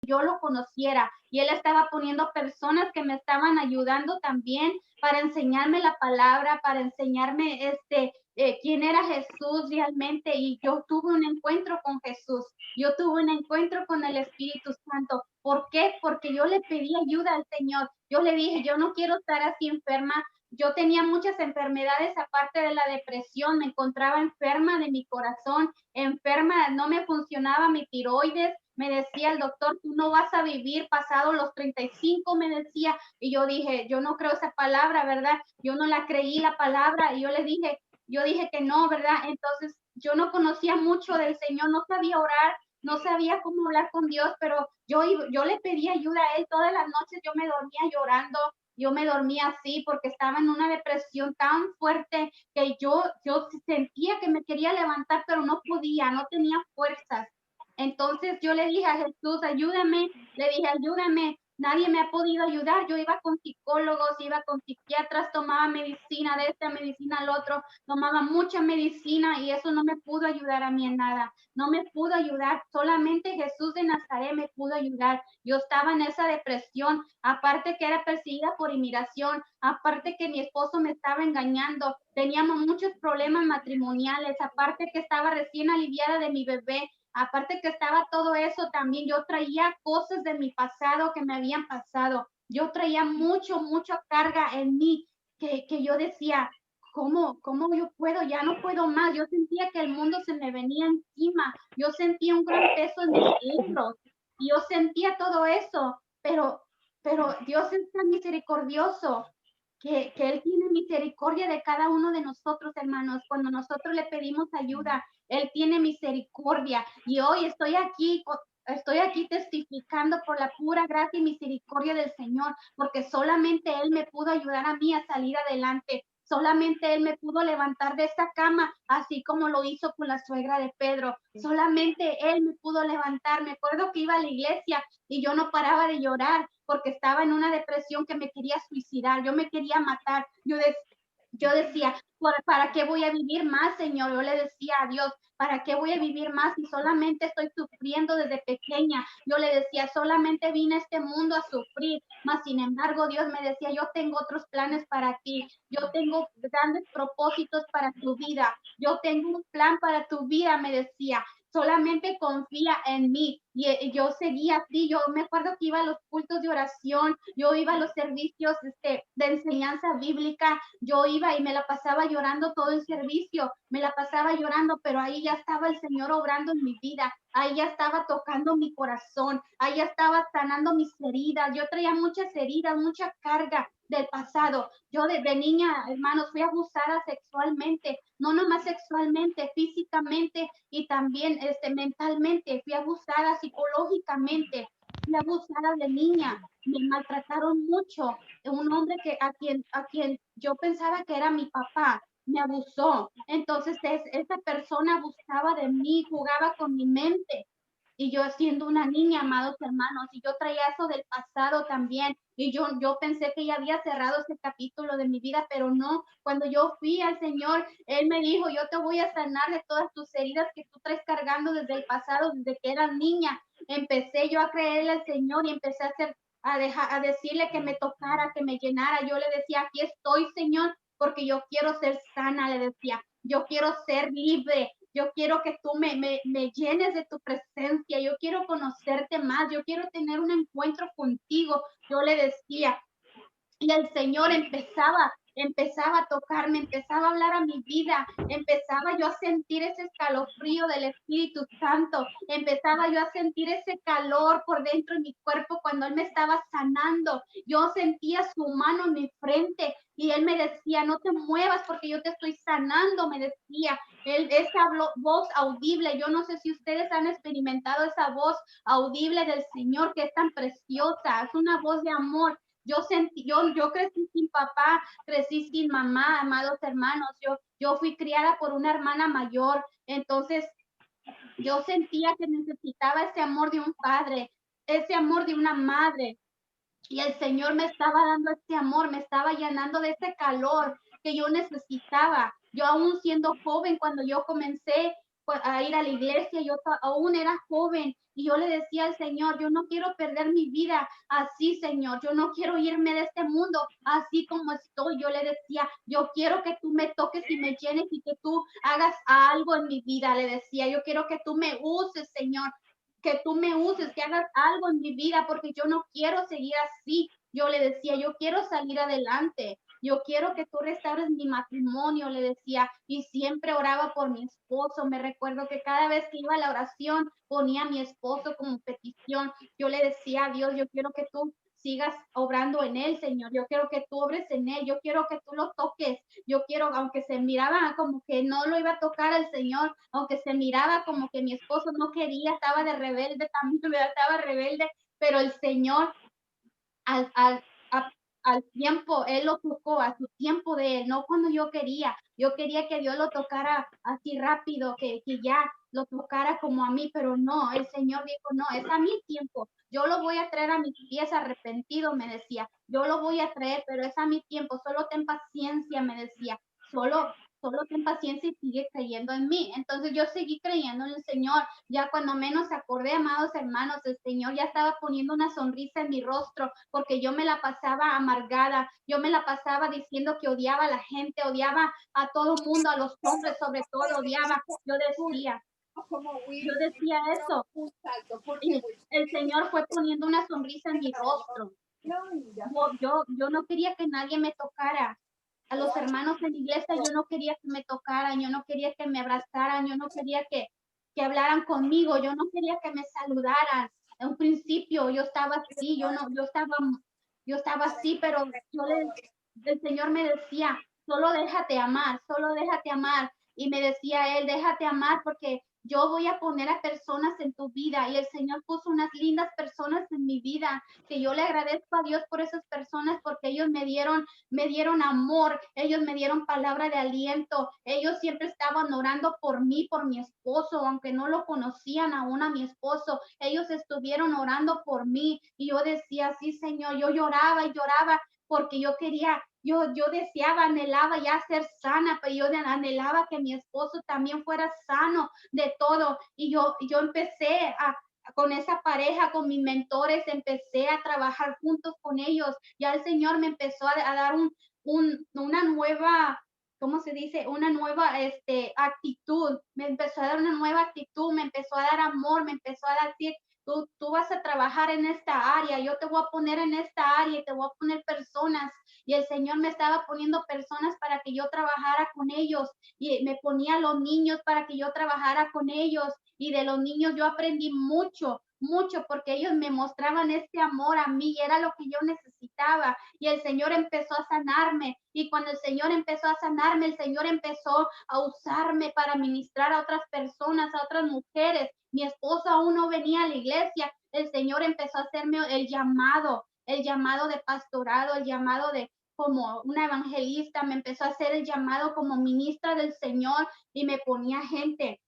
yo lo conociera. Y Él estaba poniendo personas que me estaban ayudando también para enseñarme la palabra, para enseñarme quién era Jesús realmente. Y yo tuve un encuentro con Jesús. Yo tuve un encuentro con el Espíritu Santo. ¿Por qué? Porque yo le pedí ayuda al Señor. Yo le dije, yo no quiero estar así enferma. Yo tenía muchas enfermedades aparte de la depresión. Me encontraba enferma de mi corazón, enferma, no me funcionaba mi tiroides. Me decía el doctor, tú no vas a vivir pasado los 35, me decía. Y yo dije, yo no creo esa palabra, ¿verdad? Yo no la creí la palabra. Y yo dije que no, ¿verdad? Entonces yo no conocía mucho del Señor, no sabía orar, no sabía cómo hablar con Dios, pero yo le pedí ayuda a Él todas las noches. Yo me dormía llorando, yo me dormía así porque estaba en una depresión tan fuerte que yo sentía que me quería levantar, pero no podía, no tenía fuerzas. Entonces yo le dije a Jesús, ayúdame, le dije, ayúdame, nadie me ha podido ayudar. Yo iba con psicólogos, iba con psiquiatras, tomaba medicina de esta, medicina al otro, tomaba mucha medicina y eso no me pudo ayudar a mí en nada, no me pudo ayudar, solamente Jesús de Nazaret me pudo ayudar. Yo estaba en esa depresión, aparte que era perseguida por inmigración, aparte que mi esposo me estaba engañando, teníamos muchos problemas matrimoniales, aparte que estaba recién aliviada de mi bebé, aparte que estaba todo eso, también yo traía cosas de mi pasado que me habían pasado. Yo traía mucha carga en mí que yo decía, ¿cómo yo puedo? Ya no puedo más. Yo sentía que el mundo se me venía encima. Yo sentía un gran peso en mis hombros. Y yo sentía todo eso, pero Dios es tan misericordioso que Él tiene misericordia de cada uno de nosotros, hermanos. Cuando nosotros le pedimos ayuda, Él tiene misericordia. Y hoy estoy aquí testificando por la pura gracia y misericordia del Señor, porque solamente Él me pudo ayudar a mí a salir adelante. Solamente Él me pudo levantar de esta cama, así como lo hizo con la suegra de Pedro. Solamente Él me pudo levantar. Me acuerdo que iba a la iglesia y yo no paraba de llorar porque estaba en una depresión que me quería suicidar, yo me quería matar. Yo decía, ¿para qué voy a vivir más, Señor? Yo le decía a Dios, ¿para qué voy a vivir más si solamente estoy sufriendo desde pequeña? Yo le decía, solamente vine a este mundo a sufrir, mas sin embargo Dios me decía, yo tengo otros planes para ti, yo tengo grandes propósitos para tu vida, yo tengo un plan para tu vida, me decía, solamente confía en mí. Y yo seguía así, yo me acuerdo que iba a los cultos de oración, yo iba a los servicios de enseñanza bíblica, yo iba y me la pasaba llorando todo el servicio, me la pasaba llorando, pero ahí ya estaba el Señor obrando en mi vida, ahí ya estaba tocando mi corazón, ahí ya estaba sanando mis heridas, yo traía muchas heridas, mucha carga del pasado. Yo desde niña, hermanos, fui abusada sexualmente, no nomás sexualmente, físicamente y también mentalmente, fui abusada psicológicamente, fui abusada de niña, me maltrataron mucho. Un hombre a quien yo pensaba que era mi papá, me abusó. Entonces esa persona abusaba de mí, jugaba con mi mente. Y yo siendo una niña, amados hermanos, y yo traía eso del pasado también, y yo pensé que ya había cerrado ese capítulo de mi vida, pero no, cuando yo fui al Señor, Él me dijo, yo te voy a sanar de todas tus heridas que tú traes cargando desde el pasado, desde que eras niña. Empecé yo a creerle al Señor y empecé a decirle que me tocara, que me llenara. Yo le decía, aquí estoy, Señor, porque yo quiero ser sana, le decía, yo quiero ser libre, yo quiero que tú me llenes de tu presencia, yo quiero conocerte más, yo quiero tener un encuentro contigo, yo le decía, y el Señor empezaba a tocarme, empezaba a hablar a mi vida, empezaba yo a sentir ese escalofrío del Espíritu Santo, empezaba yo a sentir ese calor por dentro de mi cuerpo cuando Él me estaba sanando, yo sentía su mano en mi frente y Él me decía, no te muevas porque yo te estoy sanando, me decía, esa voz audible, yo no sé si ustedes han experimentado esa voz audible del Señor que es tan preciosa, es una voz de amor. Yo crecí sin papá, crecí sin mamá, amados hermanos. Yo fui criada por una hermana mayor, entonces yo sentía que necesitaba ese amor de un padre, ese amor de una madre. Y el Señor me estaba dando este amor, me estaba llenando de ese calor que yo necesitaba. Yo aún siendo joven, cuando yo comencé a ir a la iglesia, yo aún era joven Y yo le decía al Señor, yo no quiero perder mi vida así, Señor. Yo no quiero irme de este mundo así como estoy. Yo le decía, yo quiero que tú me toques y me llenes y que tú hagas algo en mi vida. Le decía, yo quiero que tú me uses, Señor, que tú me uses, que hagas algo en mi vida, porque yo no quiero seguir así. Yo le decía, yo quiero salir adelante. Yo quiero que tú restaures mi matrimonio, le decía, y siempre oraba por mi esposo. Me recuerdo que cada vez que iba a la oración ponía a mi esposo como petición. Yo le decía a Dios, yo quiero que tú sigas obrando en él, Señor. Yo quiero que tú obres en él. Yo quiero que tú lo toques. Yo quiero, aunque se miraba como que no lo iba a tocar el Señor, aunque se miraba como que mi esposo no quería, estaba de rebelde, también estaba rebelde, pero el Señor al, al, a- al tiempo, Él lo tocó, a su tiempo de Él, no cuando yo quería que Dios lo tocara así rápido, que ya lo tocara como a mí, pero no, el Señor dijo, no, es a mi tiempo, yo lo voy a traer a mis pies arrepentido, me decía, yo lo voy a traer, pero es a mi tiempo, solo ten paciencia, me decía, solo ten paciencia y sigue creyendo en mí. Entonces yo seguí creyendo en el Señor. Ya cuando menos acordé, amados hermanos, el Señor ya estaba poniendo una sonrisa en mi rostro porque yo me la pasaba amargada, yo me la pasaba diciendo que odiaba a la gente, odiaba a todo el mundo, a los hombres sobre todo, odiaba. Yo decía eso y el Señor fue poniendo una sonrisa en mi rostro. Yo no quería que nadie me tocara. A los hermanos en la iglesia yo no quería que me tocaran, yo no quería que me abrazaran, yo no quería que hablaran conmigo, yo no quería que me saludaran. En un principio yo estaba así, yo estaba así, pero el Señor me decía, solo déjate amar. Y me decía él, déjate amar porque yo voy a poner a personas en tu vida. Y el Señor puso unas lindas personas en mi vida, que yo le agradezco a Dios por esas personas porque ellos me dieron amor, ellos me dieron palabra de aliento, ellos siempre estaban orando por mí, por mi esposo, aunque no lo conocían aún a mi esposo, ellos estuvieron orando por mí y yo decía, sí, Señor, yo lloraba y lloraba porque yo quería, yo deseaba, anhelaba ya ser sana, pero yo anhelaba que mi esposo también fuera sano de todo y yo empecé con esa pareja, con mis mentores, empecé a trabajar juntos con ellos. Ya el Señor me empezó a dar una nueva, ¿cómo se dice? Una nueva actitud. Me empezó a dar una nueva actitud, me empezó a dar amor, me empezó a decir, tú vas a trabajar en esta área, yo te voy a poner en esta área y te voy a poner personas. Y el Señor me estaba poniendo personas para que yo trabajara con ellos y me ponía a los niños para que yo trabajara con ellos y de los niños yo aprendí mucho, mucho, porque ellos me mostraban este amor a mí y era lo que yo necesitaba. Y el Señor empezó a sanarme. Y cuando el Señor empezó a sanarme, el Señor empezó a usarme para ministrar a otras personas, a otras mujeres. Mi esposo aún no venía a la iglesia. El Señor empezó a hacerme el llamado de pastorado, el llamado de como una evangelista, me empezó a hacer el llamado como ministra del Señor y me ponía gente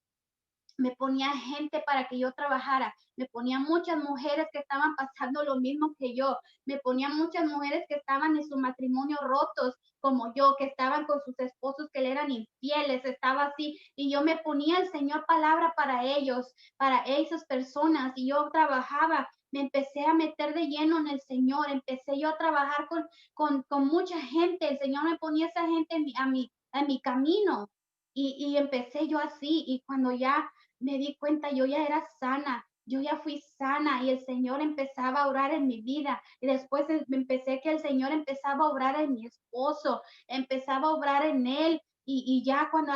para que yo trabajara, me ponía muchas mujeres que estaban pasando lo mismo que yo, me ponía muchas mujeres que estaban en su matrimonio rotos como yo, que estaban con sus esposos que le eran infieles, estaba así, y yo me ponía el Señor palabra para ellos, para esas personas, y yo trabajaba, me empecé a meter de lleno en el Señor, empecé yo a trabajar con mucha gente, el Señor me ponía esa gente en mi camino, y empecé yo así, y cuando ya me di cuenta, yo ya era sana, yo ya fui sana y el Señor empezaba a orar en mi vida. Y después empecé que el Señor empezaba a obrar en mi esposo, empezaba a obrar en él. Y ya cuando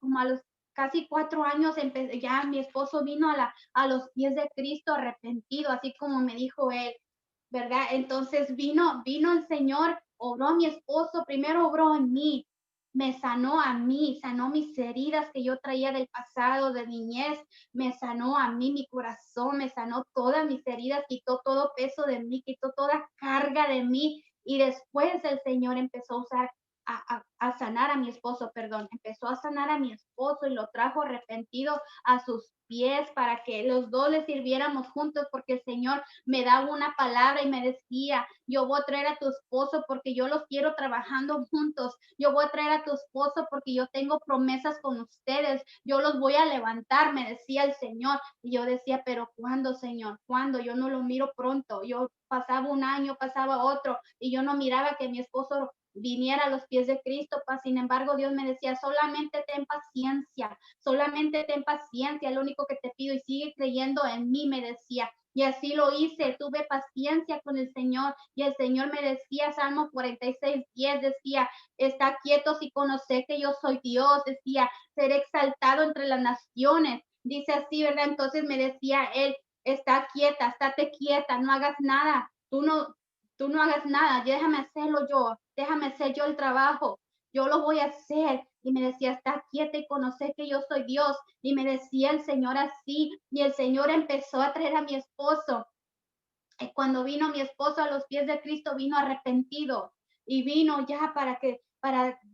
como a los casi 4 años, ya mi esposo vino a los pies de Cristo arrepentido, así como me dijo él, ¿verdad? Entonces vino el Señor, obró mi esposo, primero obró en mí, me sanó a mí, sanó mis heridas que yo traía del pasado, de niñez, me sanó a mí mi corazón, me sanó todas mis heridas, quitó todo peso de mí, quitó toda carga de mí y después el Señor empezó a usar a sanar a mi esposo, perdón, empezó a sanar a mi esposo y lo trajo arrepentido a sus pies para que los dos le sirviéramos juntos, porque el Señor me daba una palabra y me decía, yo voy a traer a tu esposo porque yo los quiero trabajando juntos, yo voy a traer a tu esposo porque yo tengo promesas con ustedes, yo los voy a levantar, me decía el Señor. Y yo decía, pero ¿cuándo, Señor? ¿Cuándo? Yo no lo miro pronto. Yo pasaba un año, pasaba otro, y yo no miraba que mi esposo viniera a los pies de Cristo. Sin embargo, Dios me decía, solamente ten paciencia, lo único que te pido, y sigue creyendo en mí, me decía. Y así lo hice, tuve paciencia con el Señor, y el Señor me decía, Salmo 46:10, decía, está quietos y conoce que yo soy Dios, decía, seré exaltado entre las naciones, dice así, ¿verdad? Entonces me decía él, está quieta, estate quieta, no hagas nada, tú no hagas nada, déjame hacerlo yo, déjame hacer yo el trabajo, yo lo voy a hacer. Y me decía, está quieta y conocer que yo soy Dios. Y me decía el Señor así, y el Señor empezó a traer a mi esposo. Y cuando vino mi esposo a los pies de Cristo, vino arrepentido y vino ya para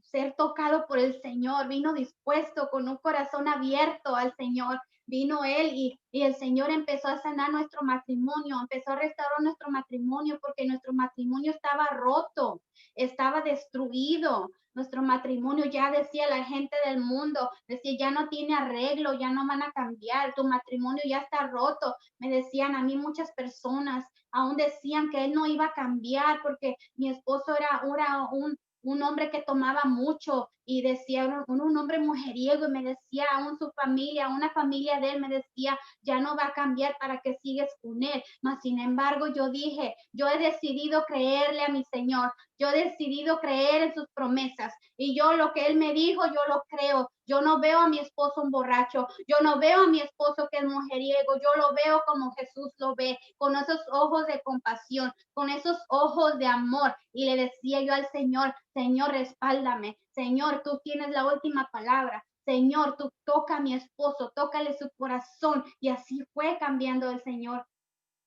ser tocado por el Señor, vino dispuesto con un corazón abierto al Señor. Vino él y el Señor empezó a sanar nuestro matrimonio, empezó a restaurar nuestro matrimonio porque nuestro matrimonio estaba roto, estaba destruido. Nuestro matrimonio, ya decía la gente del mundo, decía, ya no tiene arreglo, ya no van a cambiar, tu matrimonio ya está roto. Me decían a mí muchas personas, aún decían que él no iba a cambiar porque mi esposo era un hombre que tomaba mucho y decía, un hombre mujeriego, y me decía, aún su familia, una familia de él me decía, ya no va a cambiar, para que sigues con él. Mas sin embargo, yo dije, yo he decidido creerle a mi Señor, yo he decidido creer en sus promesas, y yo lo que él me dijo, yo lo creo. Yo no veo a mi esposo un borracho, yo no veo a mi esposo que es mujeriego, yo lo veo como Jesús lo ve, con esos ojos de compasión, con esos ojos de amor. Y le decía yo al Señor, Señor, respáldame, Señor, tú tienes la última palabra, Señor, tú toca a mi esposo, tócale su corazón. Y así fue cambiando el Señor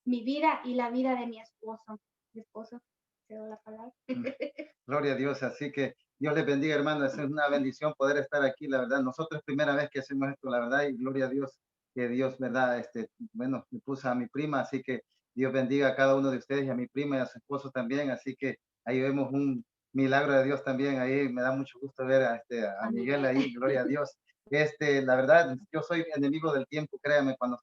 mi vida y la vida de mi esposo. Mi esposo, te doy la palabra. Gloria a Dios, así que Dios les bendiga, hermano. Es una bendición poder estar aquí, la verdad. Nosotros es primera vez que hacemos esto, la verdad, y gloria a Dios, que Dios, verdad, bueno, me puso a mi prima, así que Dios bendiga a cada uno de ustedes y a mi prima y a su esposo también, así que ahí vemos un milagro de Dios también, ahí me da mucho gusto ver a Miguel ahí, gloria a Dios. La verdad, yo soy enemigo del tiempo, créame, cuando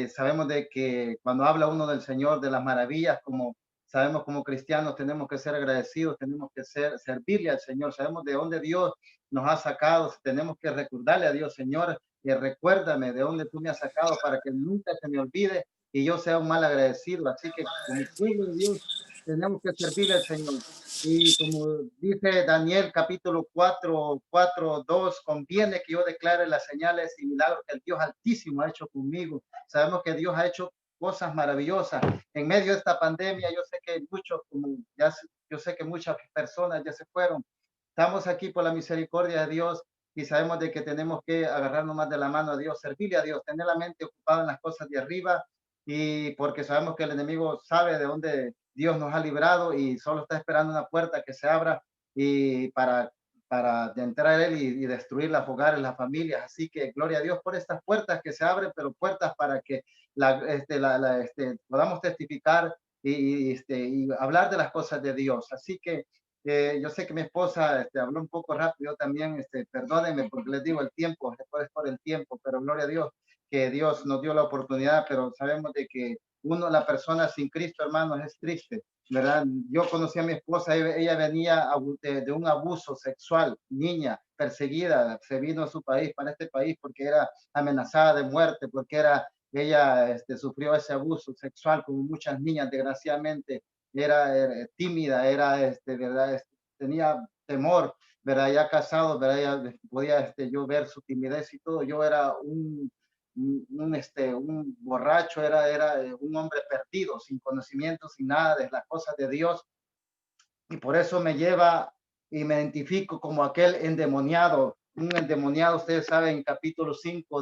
sabemos de que cuando habla uno del Señor, de las maravillas, como sabemos como cristianos tenemos que ser agradecidos, tenemos que servirle al Señor, sabemos de dónde Dios nos ha sacado, tenemos que recordarle a Dios, Señor, y recuérdame de dónde tú me has sacado para que nunca se me olvide y yo sea un mal agradecido. Así que como pueblo de Dios tenemos que servirle al Señor. Y como dice Daniel capítulo 4:2, conviene que yo declare las señales y milagros que el Dios Altísimo ha hecho conmigo. Sabemos que Dios ha hecho cosas maravillosas en medio de esta pandemia. Yo sé que muchos, yo sé que muchas personas ya se fueron. Estamos aquí por la misericordia de Dios y sabemos de que tenemos que agarrarnos más de la mano a Dios, servirle a Dios, tener la mente ocupada en las cosas de arriba, y porque sabemos que el enemigo sabe de dónde Dios nos ha librado y solo está esperando una puerta que se abra y para entrar él y destruir las hogares, las familias. Así que gloria a Dios por estas puertas que se abren, pero puertas para que podamos testificar y hablar de las cosas de Dios. Así que yo sé que mi esposa habló un poco rápido también, perdónenme porque les digo el tiempo, después por el tiempo, pero gloria a Dios que Dios nos dio la oportunidad, pero sabemos de que la persona sin Cristo, hermanos, es triste, ¿verdad? Yo conocí a mi esposa, ella venía de un abuso sexual, niña, perseguida, se vino a su país, para este país, porque era amenazada de muerte, porque ella sufrió ese abuso sexual como muchas niñas, desgraciadamente, era tímida, ¿verdad? Tenía temor, ¿verdad? Ya casado, ¿verdad? Ya podía yo ver su timidez y todo. Yo era un borracho, era un hombre perdido, sin conocimiento, sin nada de las cosas de Dios. Y por eso me lleva y me identifico como aquel endemoniado. Un endemoniado, ustedes saben, en capítulo 5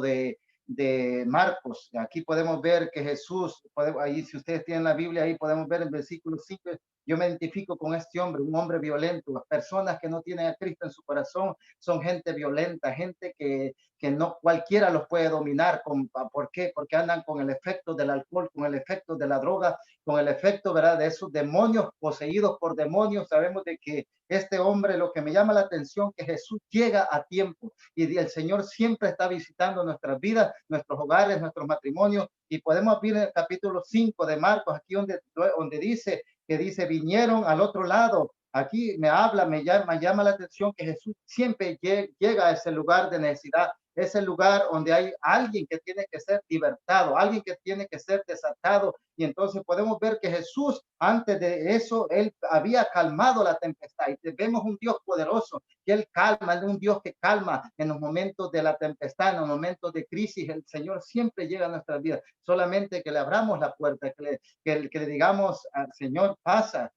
de Marcos. Aquí podemos ver que Jesús, ahí si ustedes tienen la Biblia, ahí podemos ver en versículo 5, yo me identifico con este hombre, un hombre violento. Las personas que no tienen a Cristo en su corazón son gente violenta, gente que no cualquiera los puede dominar. ¿Por qué? Porque andan con el efecto del alcohol, con el efecto de la droga, con el efecto, ¿verdad?, de esos demonios, poseídos por demonios. Sabemos de que este hombre, lo que me llama la atención, que Jesús llega a tiempo y el Señor siempre está visitando nuestras vidas, nuestros hogares, nuestros matrimonios, y podemos ver en el capítulo 5 de Marcos, aquí donde dice, que dice, vinieron al otro lado. Aquí me llama la atención que Jesús siempre llega a ese lugar de necesidad, es el lugar donde hay alguien que tiene que ser libertado, alguien que tiene que ser desatado. Y entonces podemos ver que Jesús, antes de eso, él había calmado la tempestad. Y vemos un Dios poderoso, que él calma, es un Dios que calma en los momentos de la tempestad, en los momentos de crisis. El Señor siempre llega a nuestras vidas, solamente que le abramos la puerta, que le digamos al Señor, pasa,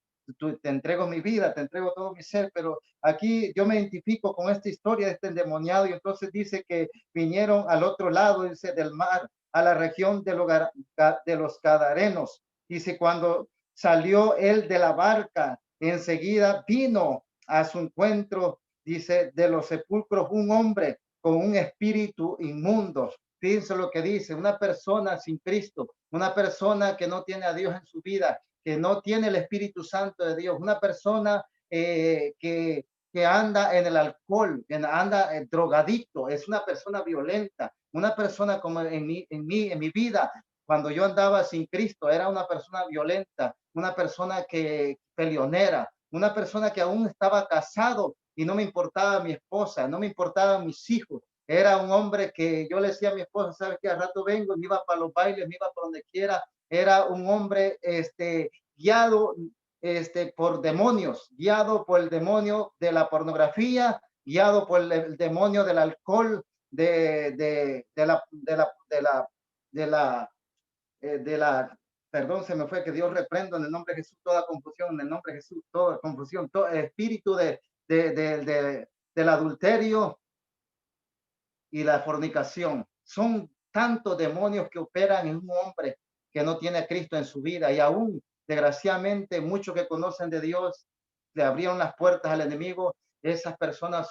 te entrego mi vida, te entrego todo mi ser. Pero aquí yo me identifico con esta historia de este endemoniado, y entonces dice que vinieron al otro lado, dice, del mar, a la región de los Gadarenos. Dice, cuando salió él de la barca, enseguida vino a su encuentro, dice, de los sepulcros un hombre con un espíritu inmundo. Fíjense lo que dice, una persona sin Cristo, una persona que no tiene a Dios en su vida, que no tiene el Espíritu Santo de Dios, una persona que anda en el alcohol, que anda drogadicto, es una persona violenta, una persona como en mi vida, cuando yo andaba sin Cristo, era una persona violenta, una persona que peleonera, una persona que aún estaba casado y no me importaba mi esposa, no me importaban mis hijos. Era un hombre que yo le decía a mi esposa, ¿sabes qué? Al rato vengo, me iba para los bailes, me iba para donde quiera. Era un hombre guiado por demonios, guiado por el demonio de la pornografía, guiado por el demonio del alcohol, de la, perdón, se me fue, que Dios reprenda en el nombre de Jesús toda confusión, en el nombre de Jesús toda confusión, todo el espíritu del adulterio y la fornicación. Son tantos demonios que operan en un hombre que no tiene a Cristo en su vida, y aún, desgraciadamente, muchos que conocen de Dios le abrieron las puertas al enemigo. Esas personas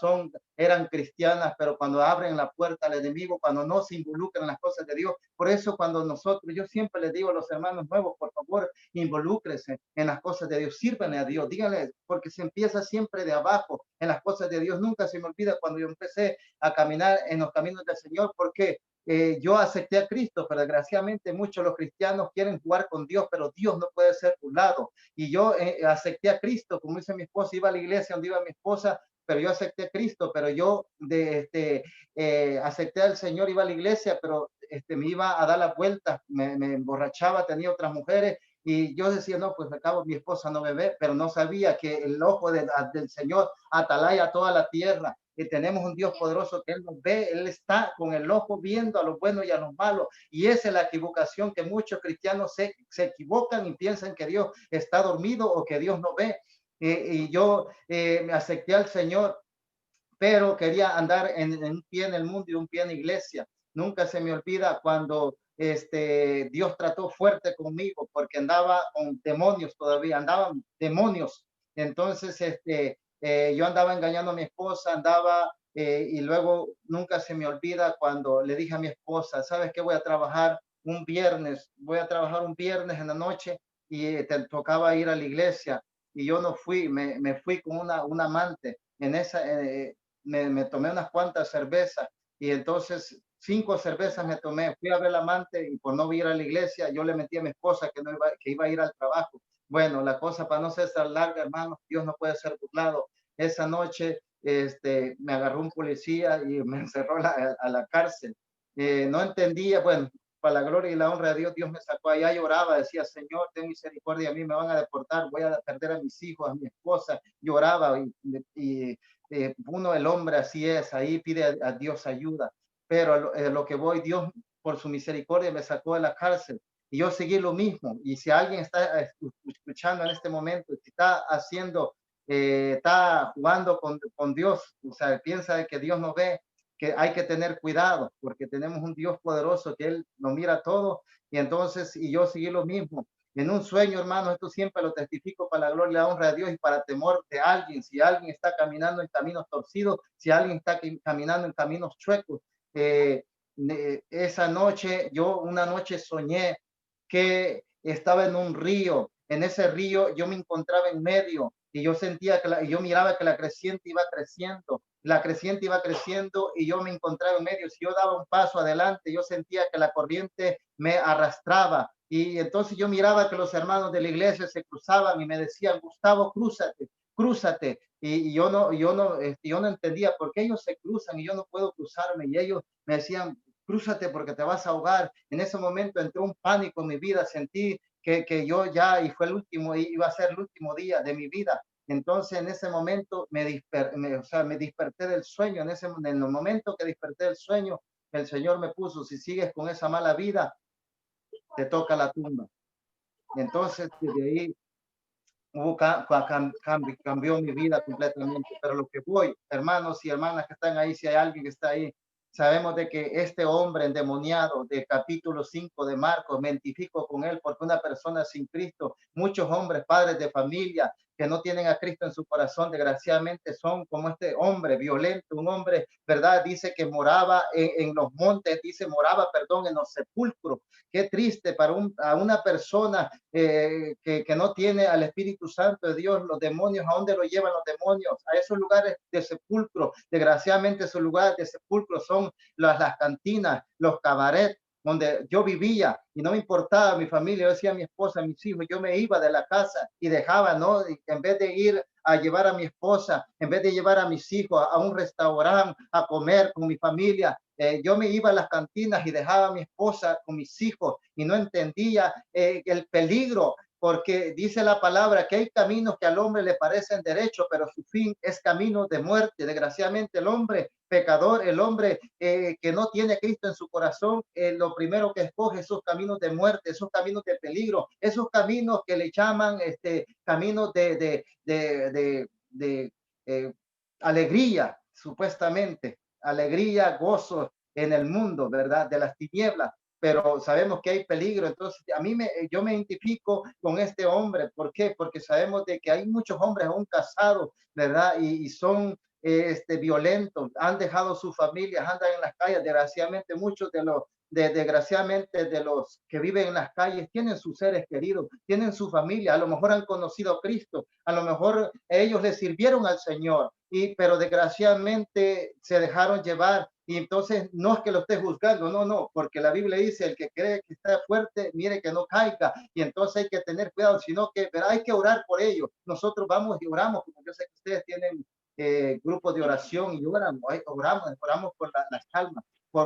eran cristianas, pero cuando abren la puerta al enemigo, cuando no se involucran en las cosas de Dios, por eso cuando nosotros, yo siempre les digo a los hermanos nuevos, por favor, involúcrense en las cosas de Dios, sírvanle a Dios, díganle, porque se empieza siempre de abajo en las cosas de Dios. Nunca se me olvida cuando yo empecé a caminar en los caminos del Señor, porque yo acepté a Cristo, pero desgraciadamente muchos de los cristianos quieren jugar con Dios, pero Dios no puede ser burlado. Y yo acepté a Cristo, como dice mi esposa, iba a la iglesia donde iba mi esposa, pero yo acepté a Cristo, pero yo acepté al Señor, iba a la iglesia, pero me iba a dar las vueltas, me emborrachaba, tenía otras mujeres, y yo decía, no, pues acabo, mi esposa no me ve, pero no sabía que el ojo del Señor atalaya toda la tierra. Y tenemos un Dios poderoso que Él nos ve, Él está con el ojo viendo a los buenos y a los malos. Y esa es la equivocación, que muchos cristianos se equivocan y piensan que Dios está dormido o que Dios no ve. Y yo me acepté al Señor, pero quería andar en un pie en el mundo y un pie en la iglesia. Nunca se me olvida cuando Dios trató fuerte conmigo, porque andaba con demonios todavía, andaban demonios. Entonces, yo andaba engañando a mi esposa, y luego nunca se me olvida cuando le dije a mi esposa, ¿sabes qué? Voy a trabajar un viernes en la noche, y te tocaba ir a la iglesia, y yo no fui, me fui con una amante. En esa, me tomé unas cuantas cervezas, y entonces 5 cervezas me tomé, fui a ver al amante, y por no ir a la iglesia, yo le metí a mi esposa que iba a ir al trabajo. Bueno, la cosa, para no ser tan larga, hermano, Dios no puede ser burlado. Esa noche me agarró un policía y me encerró a la cárcel. No entendía, bueno, para la gloria y la honra de Dios, Dios me sacó allá, lloraba, decía, Señor, ten misericordia, a mí me van a deportar, voy a perder a mis hijos, a mi esposa. Lloraba, y uno, el hombre así es, ahí pide a Dios ayuda, pero lo que voy, Dios por su misericordia me sacó de la cárcel, y yo seguí lo mismo. Y si alguien está escuchando en este momento, si está jugando con Dios, o sea, piensa que Dios no ve, que hay que tener cuidado porque tenemos un Dios poderoso que Él lo mira todo. Y entonces, y yo seguí lo mismo. En un sueño, hermanos, esto siempre lo testifico para la gloria y la honra de Dios y para temor de alguien. Si alguien está caminando en caminos torcidos, si alguien está caminando en caminos chuecos, eh, esa noche, yo una noche soñé que estaba en un río. En ese río yo me encontraba en medio y yo sentía que yo miraba que la creciente iba creciendo, la creciente iba creciendo y yo me encontraba en medio. Si yo daba un paso adelante, yo sentía que la corriente me arrastraba. Y entonces yo miraba que los hermanos de la iglesia se cruzaban y me decían, Gustavo, crúzate, crúzate. Y yo no entendía por qué ellos se cruzan y yo no puedo cruzarme. Y ellos me decían, crúzate porque te vas a ahogar. En ese momento entró un pánico en mi vida, sentí que yo ya, y fue el último, iba a ser el último día de mi vida. Entonces en ese momento o sea, me desperté del sueño, en el momento que desperté del sueño, el Señor me puso, si sigues con esa mala vida, te toca la tumba. Entonces desde ahí cambió mi vida completamente. Pero lo que voy, hermanos y hermanas que están ahí, si hay alguien que está ahí, sabemos de que este hombre endemoniado de capítulo 5 de Marcos, me identifico con él porque una persona sin Cristo, muchos hombres, padres de familia que no tienen a Cristo en su corazón, desgraciadamente son como este hombre violento, un hombre, ¿verdad? Dice que moraba en los montes, dice moraba, perdón, en los sepulcros. Qué triste para a una persona que no tiene al Espíritu Santo de Dios. Los demonios, ¿a dónde lo llevan los demonios? A esos lugares de sepulcro. Desgraciadamente esos lugares de sepulcro son las cantinas, los cabarets, donde yo vivía y no me importaba mi familia, yo decía a mi esposa, a mis hijos, yo me iba de la casa y dejaba, ¿no? Y en vez de ir a llevar a mi esposa, en vez de llevar a mis hijos a un restaurante a comer con mi familia, yo me iba a las cantinas y dejaba a mi esposa con mis hijos y no entendía el peligro, porque dice la palabra que hay caminos que al hombre le parecen derechos, pero su fin es camino de muerte. Desgraciadamente el hombre pecador, el hombre que no tiene a Cristo en su corazón, lo primero que escoge esos caminos de muerte, esos caminos de peligro, esos caminos que le llaman caminos de alegría, supuestamente, alegría, gozo en el mundo, ¿verdad? De las tinieblas, pero sabemos que hay peligro. Entonces, yo me identifico con este hombre. ¿Por qué? Porque sabemos de que hay muchos hombres aún casados, ¿verdad? Y son violentos, han dejado sus familias, andan en las calles. Desgraciadamente, muchos desgraciadamente de los que viven en las calles tienen sus seres queridos, tienen su familia, a lo mejor han conocido a Cristo, a lo mejor ellos le sirvieron al Señor, pero desgraciadamente se dejaron llevar. Y entonces no es que lo esté juzgando, no, no, porque la Biblia dice, el que cree que está fuerte, mire que no caiga. Y entonces hay que tener cuidado, sino que pero hay que orar por ellos. Nosotros vamos y oramos, como yo sé que ustedes tienen grupos de oración y oramos por las almas,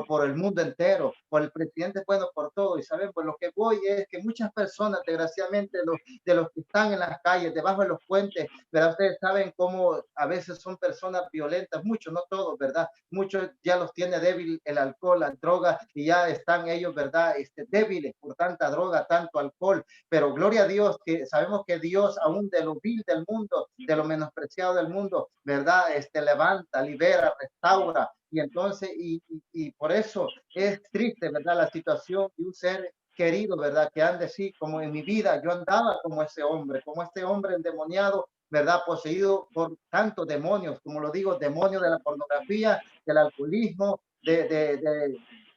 por el mundo entero, por el presidente, bueno, por todo. Y saben, por lo que voy es que muchas personas, desgraciadamente, de los que están en las calles, debajo de los puentes, ¿verdad? Ustedes saben cómo a veces son personas violentas, muchos, no todos, ¿verdad? Muchos ya los tiene débil el alcohol, la droga, y ya están ellos, ¿verdad? Débiles por tanta droga, tanto alcohol. Pero gloria a Dios, que sabemos que Dios, aún de lo vil del mundo, de lo menospreciado del mundo, ¿verdad? Levanta, libera, restaura. Y entonces, y por eso es triste, ¿verdad? La situación de un ser querido, ¿verdad? Que ande así, como en mi vida, yo andaba como ese hombre, como este hombre endemoniado, ¿verdad? Poseído por tantos demonios, como lo digo, demonios de la pornografía, del alcoholismo, de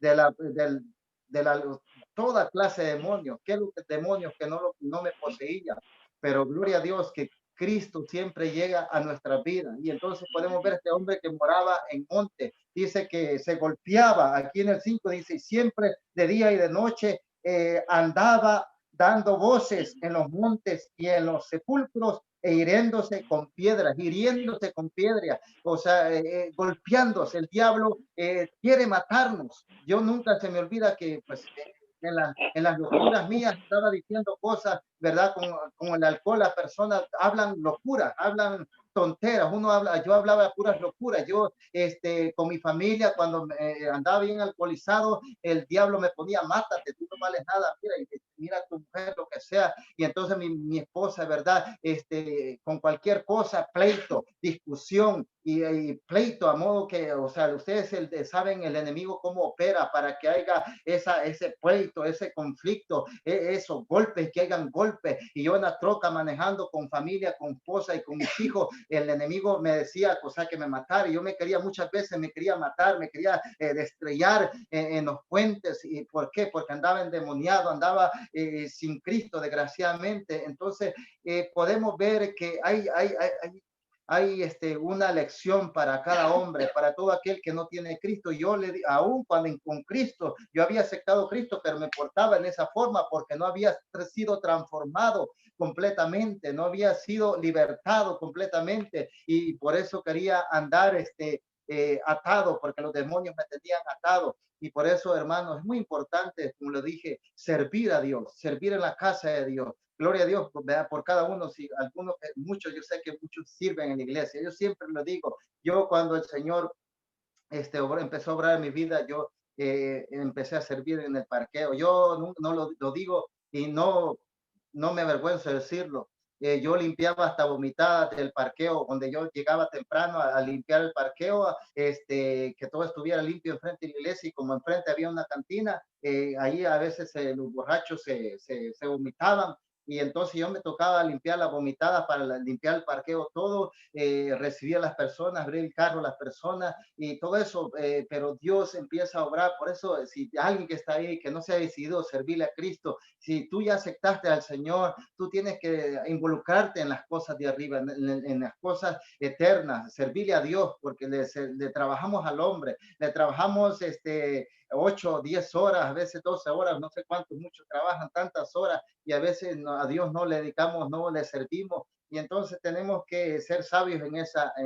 la toda clase de demonios, que demonios que no me poseían, pero gloria a Dios que Cristo siempre llega a nuestra vida. Y entonces podemos ver este hombre que moraba en monte, dice que se golpeaba, aquí en el 5 dice, siempre de día y de noche andaba dando voces en los montes y en los sepulcros e hiriéndose con piedras, o sea, golpeándose. El diablo quiere matarnos. Yo nunca se me olvida que pues en las locuras mías estaba diciendo cosas, ¿verdad? Con el alcohol las personas hablan locura, hablan tonteras, yo hablaba puras locuras, yo con mi familia cuando andaba bien alcoholizado, el diablo me ponía, mátate, tú no vales nada, mira a tu mujer, lo que sea, y entonces mi esposa, ¿verdad? Con cualquier cosa, pleito, discusión y pleito, a modo que, o sea, ustedes saben el enemigo cómo opera para que haya ese pleito, ese conflicto, esos golpes, que hayan golpes, y yo en la troca manejando con familia, con esposa y con mis hijos, el enemigo me decía, o sea, que me matara, y yo muchas veces me quería matar, me quería estrellar en los puentes. ¿Y por qué? Porque andaba endemoniado, andaba sin Cristo, desgraciadamente. Entonces, podemos ver que hay una lección para cada hombre, para todo aquel que no tiene Cristo. Yo aún cuando con Cristo, yo había aceptado a Cristo, pero me portaba en esa forma porque no había sido transformado completamente, no había sido libertado completamente, y por eso quería andar atado, porque los demonios me tenían atado. Y por eso, hermanos, es muy importante, como lo dije, servir a Dios, servir en la casa de Dios. Gloria a Dios por cada uno. Si algunos, muchos, yo sé que muchos sirven en la iglesia. Yo siempre lo digo. Yo cuando el Señor empezó a obrar en mi vida, yo empecé a servir en el parqueo. Yo no lo digo y no me avergüenzo de decirlo. Yo limpiaba hasta vomitada del parqueo, donde yo llegaba temprano a limpiar el parqueo, que todo estuviera limpio enfrente de la iglesia, y como enfrente había una cantina, ahí a veces los borrachos se vomitaban, y entonces yo me tocaba limpiar la vomitada para limpiar el parqueo todo, recibir a las personas, abrir el carro a las personas y todo eso, pero Dios empieza a obrar. Por eso, si alguien que está ahí, que no se ha decidido servirle a Cristo, si tú ya aceptaste al Señor, tú tienes que involucrarte en las cosas de arriba, en las cosas eternas, servirle a Dios, porque le trabajamos al hombre, le trabajamos 8, 10 horas, a veces 12 horas, no sé cuántos, muchos trabajan tantas horas, y a veces a Dios no le dedicamos, no le servimos, y entonces tenemos que ser sabios en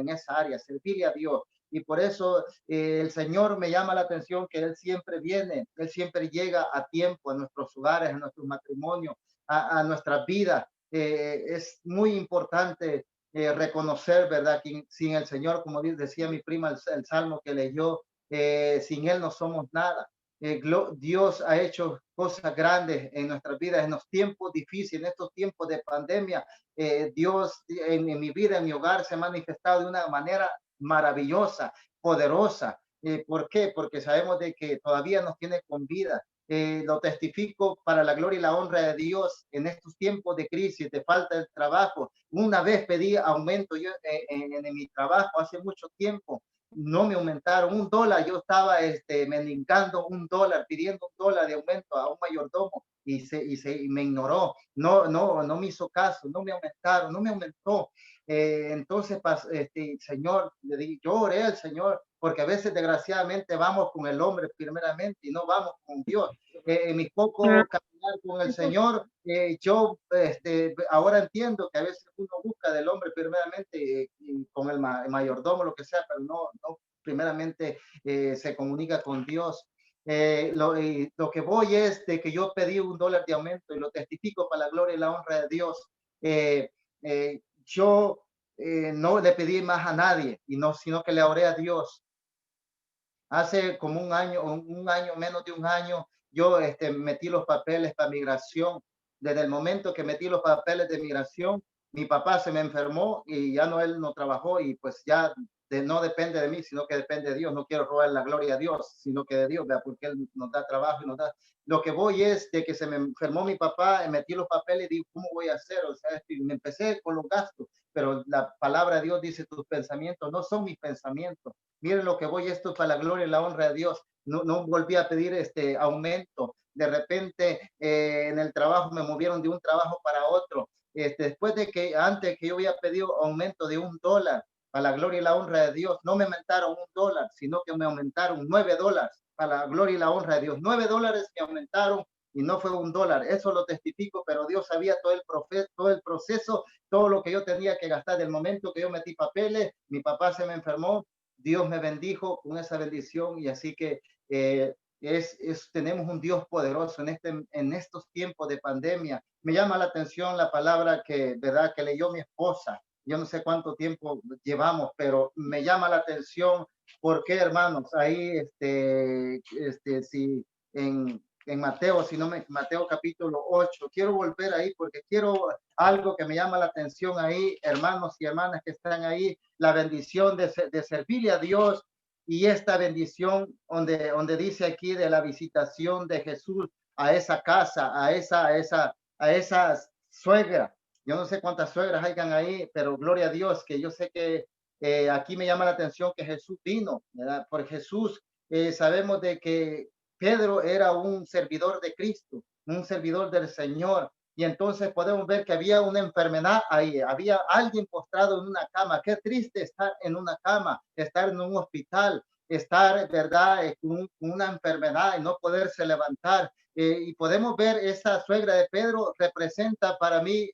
esa área, servirle a Dios. Y por eso el Señor me llama la atención que Él siempre viene, Él siempre llega a tiempo a nuestros hogares, a nuestros matrimonios, a nuestras vidas. Es muy importante reconocer, ¿verdad? Que sin el Señor, como decía mi prima, el salmo que leyó, sin Él no somos nada. Dios ha hecho cosas grandes en nuestras vidas, en los tiempos difíciles, en estos tiempos de pandemia. Dios en mi vida, en mi hogar, se ha manifestado de una manera maravillosa, poderosa. ¿Por qué? Porque sabemos de que todavía nos tiene con vida. Lo testifico para la gloria y la honra de Dios en estos tiempos de crisis, de falta de trabajo. Una vez pedí aumento yo en mi trabajo hace mucho tiempo, no me aumentaron $1. Yo estaba mendigando $1, pidiendo $1 de aumento a un mayordomo, y me ignoró, no me hizo caso, no me aumentaron, no me aumentó. Entonces, Señor, yo oré al Señor, porque a veces desgraciadamente vamos con el hombre primeramente y no vamos con Dios. En mi poco caminar con el Señor, yo ahora entiendo que a veces uno busca del hombre primeramente, con el mayordomo, lo que sea, pero no primeramente se comunica con Dios. Lo que voy es de que yo pedí $1 de aumento, y lo testifico para la gloria y la honra de Dios. Yo no le pedí más a nadie, sino que le oré a Dios. Hace como un año, menos de un año, yo metí los papeles para migración. Desde el momento que metí los papeles de migración, mi papá se me enfermó y ya él no trabajó, y pues ya no depende de mí, sino que depende de Dios. No quiero robar la gloria a Dios, sino que de Dios, ¿verdad? Porque Él nos da trabajo y nos da. Lo que voy es de que se me enfermó mi papá, metí los papeles y digo, ¿cómo voy a hacer? O sea, me empecé con los gastos, pero la palabra de Dios dice, tus pensamientos no son mis pensamientos. Miren lo que voy, esto es para la gloria y la honra de Dios. No volví a pedir este aumento. De repente en el trabajo me movieron de un trabajo para otro. Después de que antes que yo había pedido aumento de $1, para la gloria y la honra de Dios, no me aumentaron $1, sino que me aumentaron $9, para la gloria y la honra de Dios. $9 me aumentaron, y no fue $1. Eso lo testifico, pero Dios sabía todo el proceso, todo lo que yo tenía que gastar. Del momento que yo metí papeles, mi papá se me enfermó, Dios me bendijo con esa bendición, y así que tenemos un Dios poderoso en estos tiempos de pandemia. Me llama la atención la palabra que leyó mi esposa. Yo no sé cuánto tiempo llevamos, pero me llama la atención porque, hermanos, ahí, si en Mateo, si no me, Mateo capítulo 8, quiero volver ahí porque quiero algo que me llama la atención ahí, hermanos y hermanas que están ahí, la bendición de servirle a Dios y esta bendición donde dice aquí de la visitación de Jesús a esa casa, a esa suegra. Yo no sé cuántas suegras hayan ahí, pero gloria a Dios, que yo sé que aquí me llama la atención que Jesús vino, ¿verdad? Por Jesús sabemos de que Pedro era un servidor de Cristo, un servidor del Señor, y entonces podemos ver que había una enfermedad ahí, había alguien postrado en una cama. Qué triste estar en una cama, estar en un hospital, estar, ¿verdad?, con una enfermedad y no poderse levantar. Y podemos ver esa suegra de Pedro representa para mí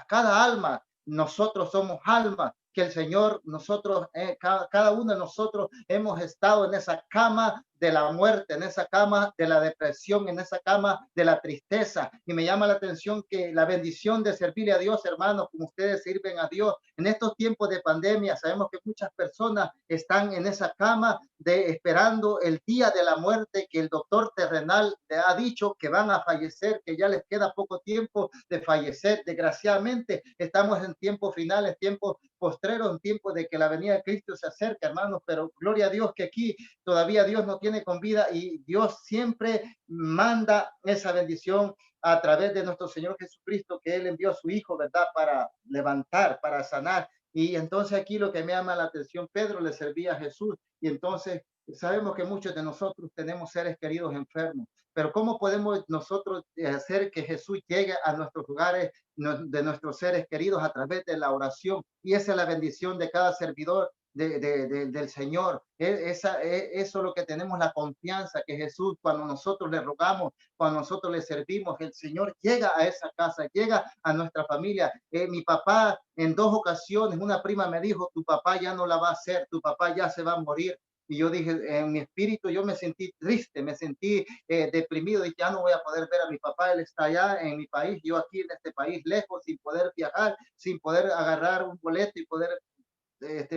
cada alma. Nosotros somos almas que el Señor, nosotros, cada uno de nosotros hemos estado en esa cama de la muerte, en esa cama de la depresión, en esa cama de la tristeza. Y me llama la atención que la bendición de servirle a Dios, hermanos, como ustedes sirven a Dios en estos tiempos de pandemia, sabemos que muchas personas están en esa cama esperando el día de la muerte, que el doctor terrenal le ha dicho que van a fallecer, que ya les queda poco tiempo de fallecer. Desgraciadamente estamos en tiempos finales, tiempos postreros, en tiempos de que la venida de Cristo se acerca, hermanos, pero gloria a Dios que aquí todavía Dios no tiene con vida y Dios siempre manda esa bendición a través de nuestro Señor Jesucristo, que Él envió a su Hijo, ¿verdad?, para levantar, para sanar. Y entonces aquí lo que me llama la atención, Pedro le servía a Jesús y entonces sabemos que muchos de nosotros tenemos seres queridos enfermos, pero ¿cómo podemos nosotros hacer que Jesús llegue a nuestros lugares de nuestros seres queridos a través de la oración? Y esa es la bendición de cada servidor del Señor. Eso es lo que tenemos la confianza que Jesús, cuando nosotros le rogamos, cuando nosotros le servimos, el Señor llega a esa casa, llega a nuestra familia. Mi papá en 2 ocasiones, una prima me dijo, tu papá ya no la va a hacer, tu papá ya se va a morir. Y yo dije, en mi espíritu, yo me sentí triste, me sentí deprimido y ya no voy a poder ver a mi papá. Él está allá en mi país, yo aquí en este país, lejos, sin poder viajar, sin poder agarrar un boleto y poder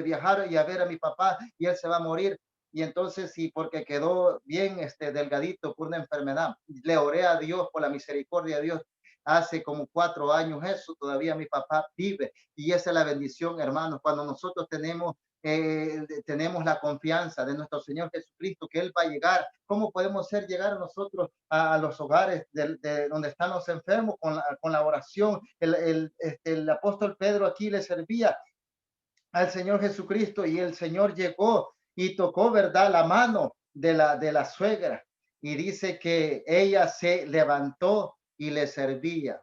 viajar y a ver a mi papá y él se va a morir. Y entonces sí, porque quedó bien delgadito por una enfermedad. Le oré a Dios por la misericordia de Dios. Hace como 4 años eso, todavía mi papá vive. Y esa es la bendición, hermanos, cuando nosotros tenemos la confianza de nuestro Señor Jesucristo, que Él va a llegar. ¿Cómo podemos llegar nosotros a los hogares de donde están los enfermos? Con la oración. El apóstol Pedro aquí le servía al Señor Jesucristo y el Señor llegó y tocó, ¿verdad?, la mano de la suegra y dice que ella se levantó y le servía.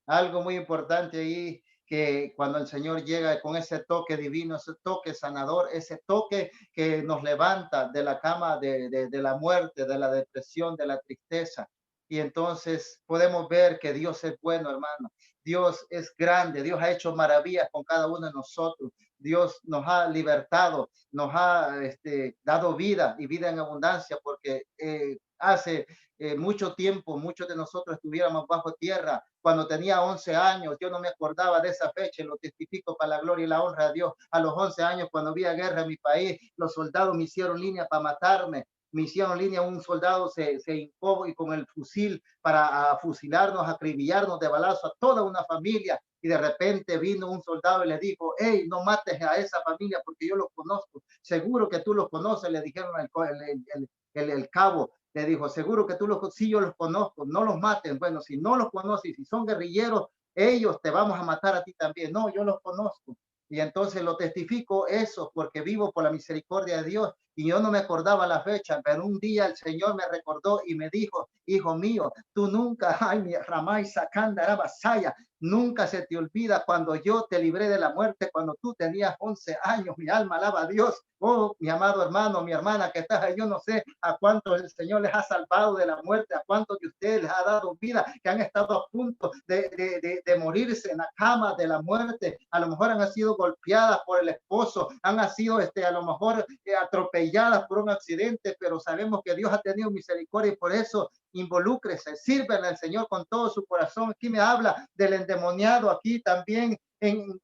Algo muy importante ahí, que cuando el Señor llega con ese toque divino, ese toque sanador, ese toque que nos levanta de la cama de la muerte, de la depresión, de la tristeza. Y entonces podemos ver que Dios es bueno, hermano. Dios es grande, Dios ha hecho maravillas con cada uno de nosotros. Dios nos ha libertado, nos ha dado vida y vida en abundancia, porque hace mucho tiempo, muchos de nosotros estuviéramos bajo tierra. Cuando tenía 11 años, yo no me acordaba de esa fecha, lo testifico para la gloria y la honra de Dios. A los 11 años, cuando había guerra en mi país, los soldados me hicieron línea para matarme. Me hicieron línea, un soldado se hincó y con el fusil para fusilarnos, acribillarnos de balazo a toda una familia. Y de repente vino un soldado y le dijo, hey, no mates a esa familia porque yo los conozco. Seguro que tú los conoces, le dijeron el cabo. Le dijo, seguro que tú los, sí, yo los conozco, no los maten. Bueno, si no los conoces, si son guerrilleros, ellos te vamos a matar a ti también. No, yo los conozco. Y entonces lo testifico eso porque vivo por la misericordia de Dios y yo no me acordaba la fecha, pero un día el Señor me recordó y me dijo, hijo mío, tú nunca, ay, mi Ramay Sacanda Basaya, nunca se te olvida cuando yo te libré de la muerte, cuando tú tenías 11 años, mi alma alaba a Dios. Oh, mi amado hermano, mi hermana que estás ahí, yo no sé a cuántos el Señor les ha salvado de la muerte, a cuántos de ustedes les ha dado vida, que han estado a punto de morirse en la cama de la muerte. A lo mejor han sido golpeadas por el esposo, han sido a lo mejor atropelladas por un accidente, pero sabemos que Dios ha tenido misericordia y por eso involúcrese, sírvele al Señor con todo su corazón. Aquí me habla del endemoniado, aquí también en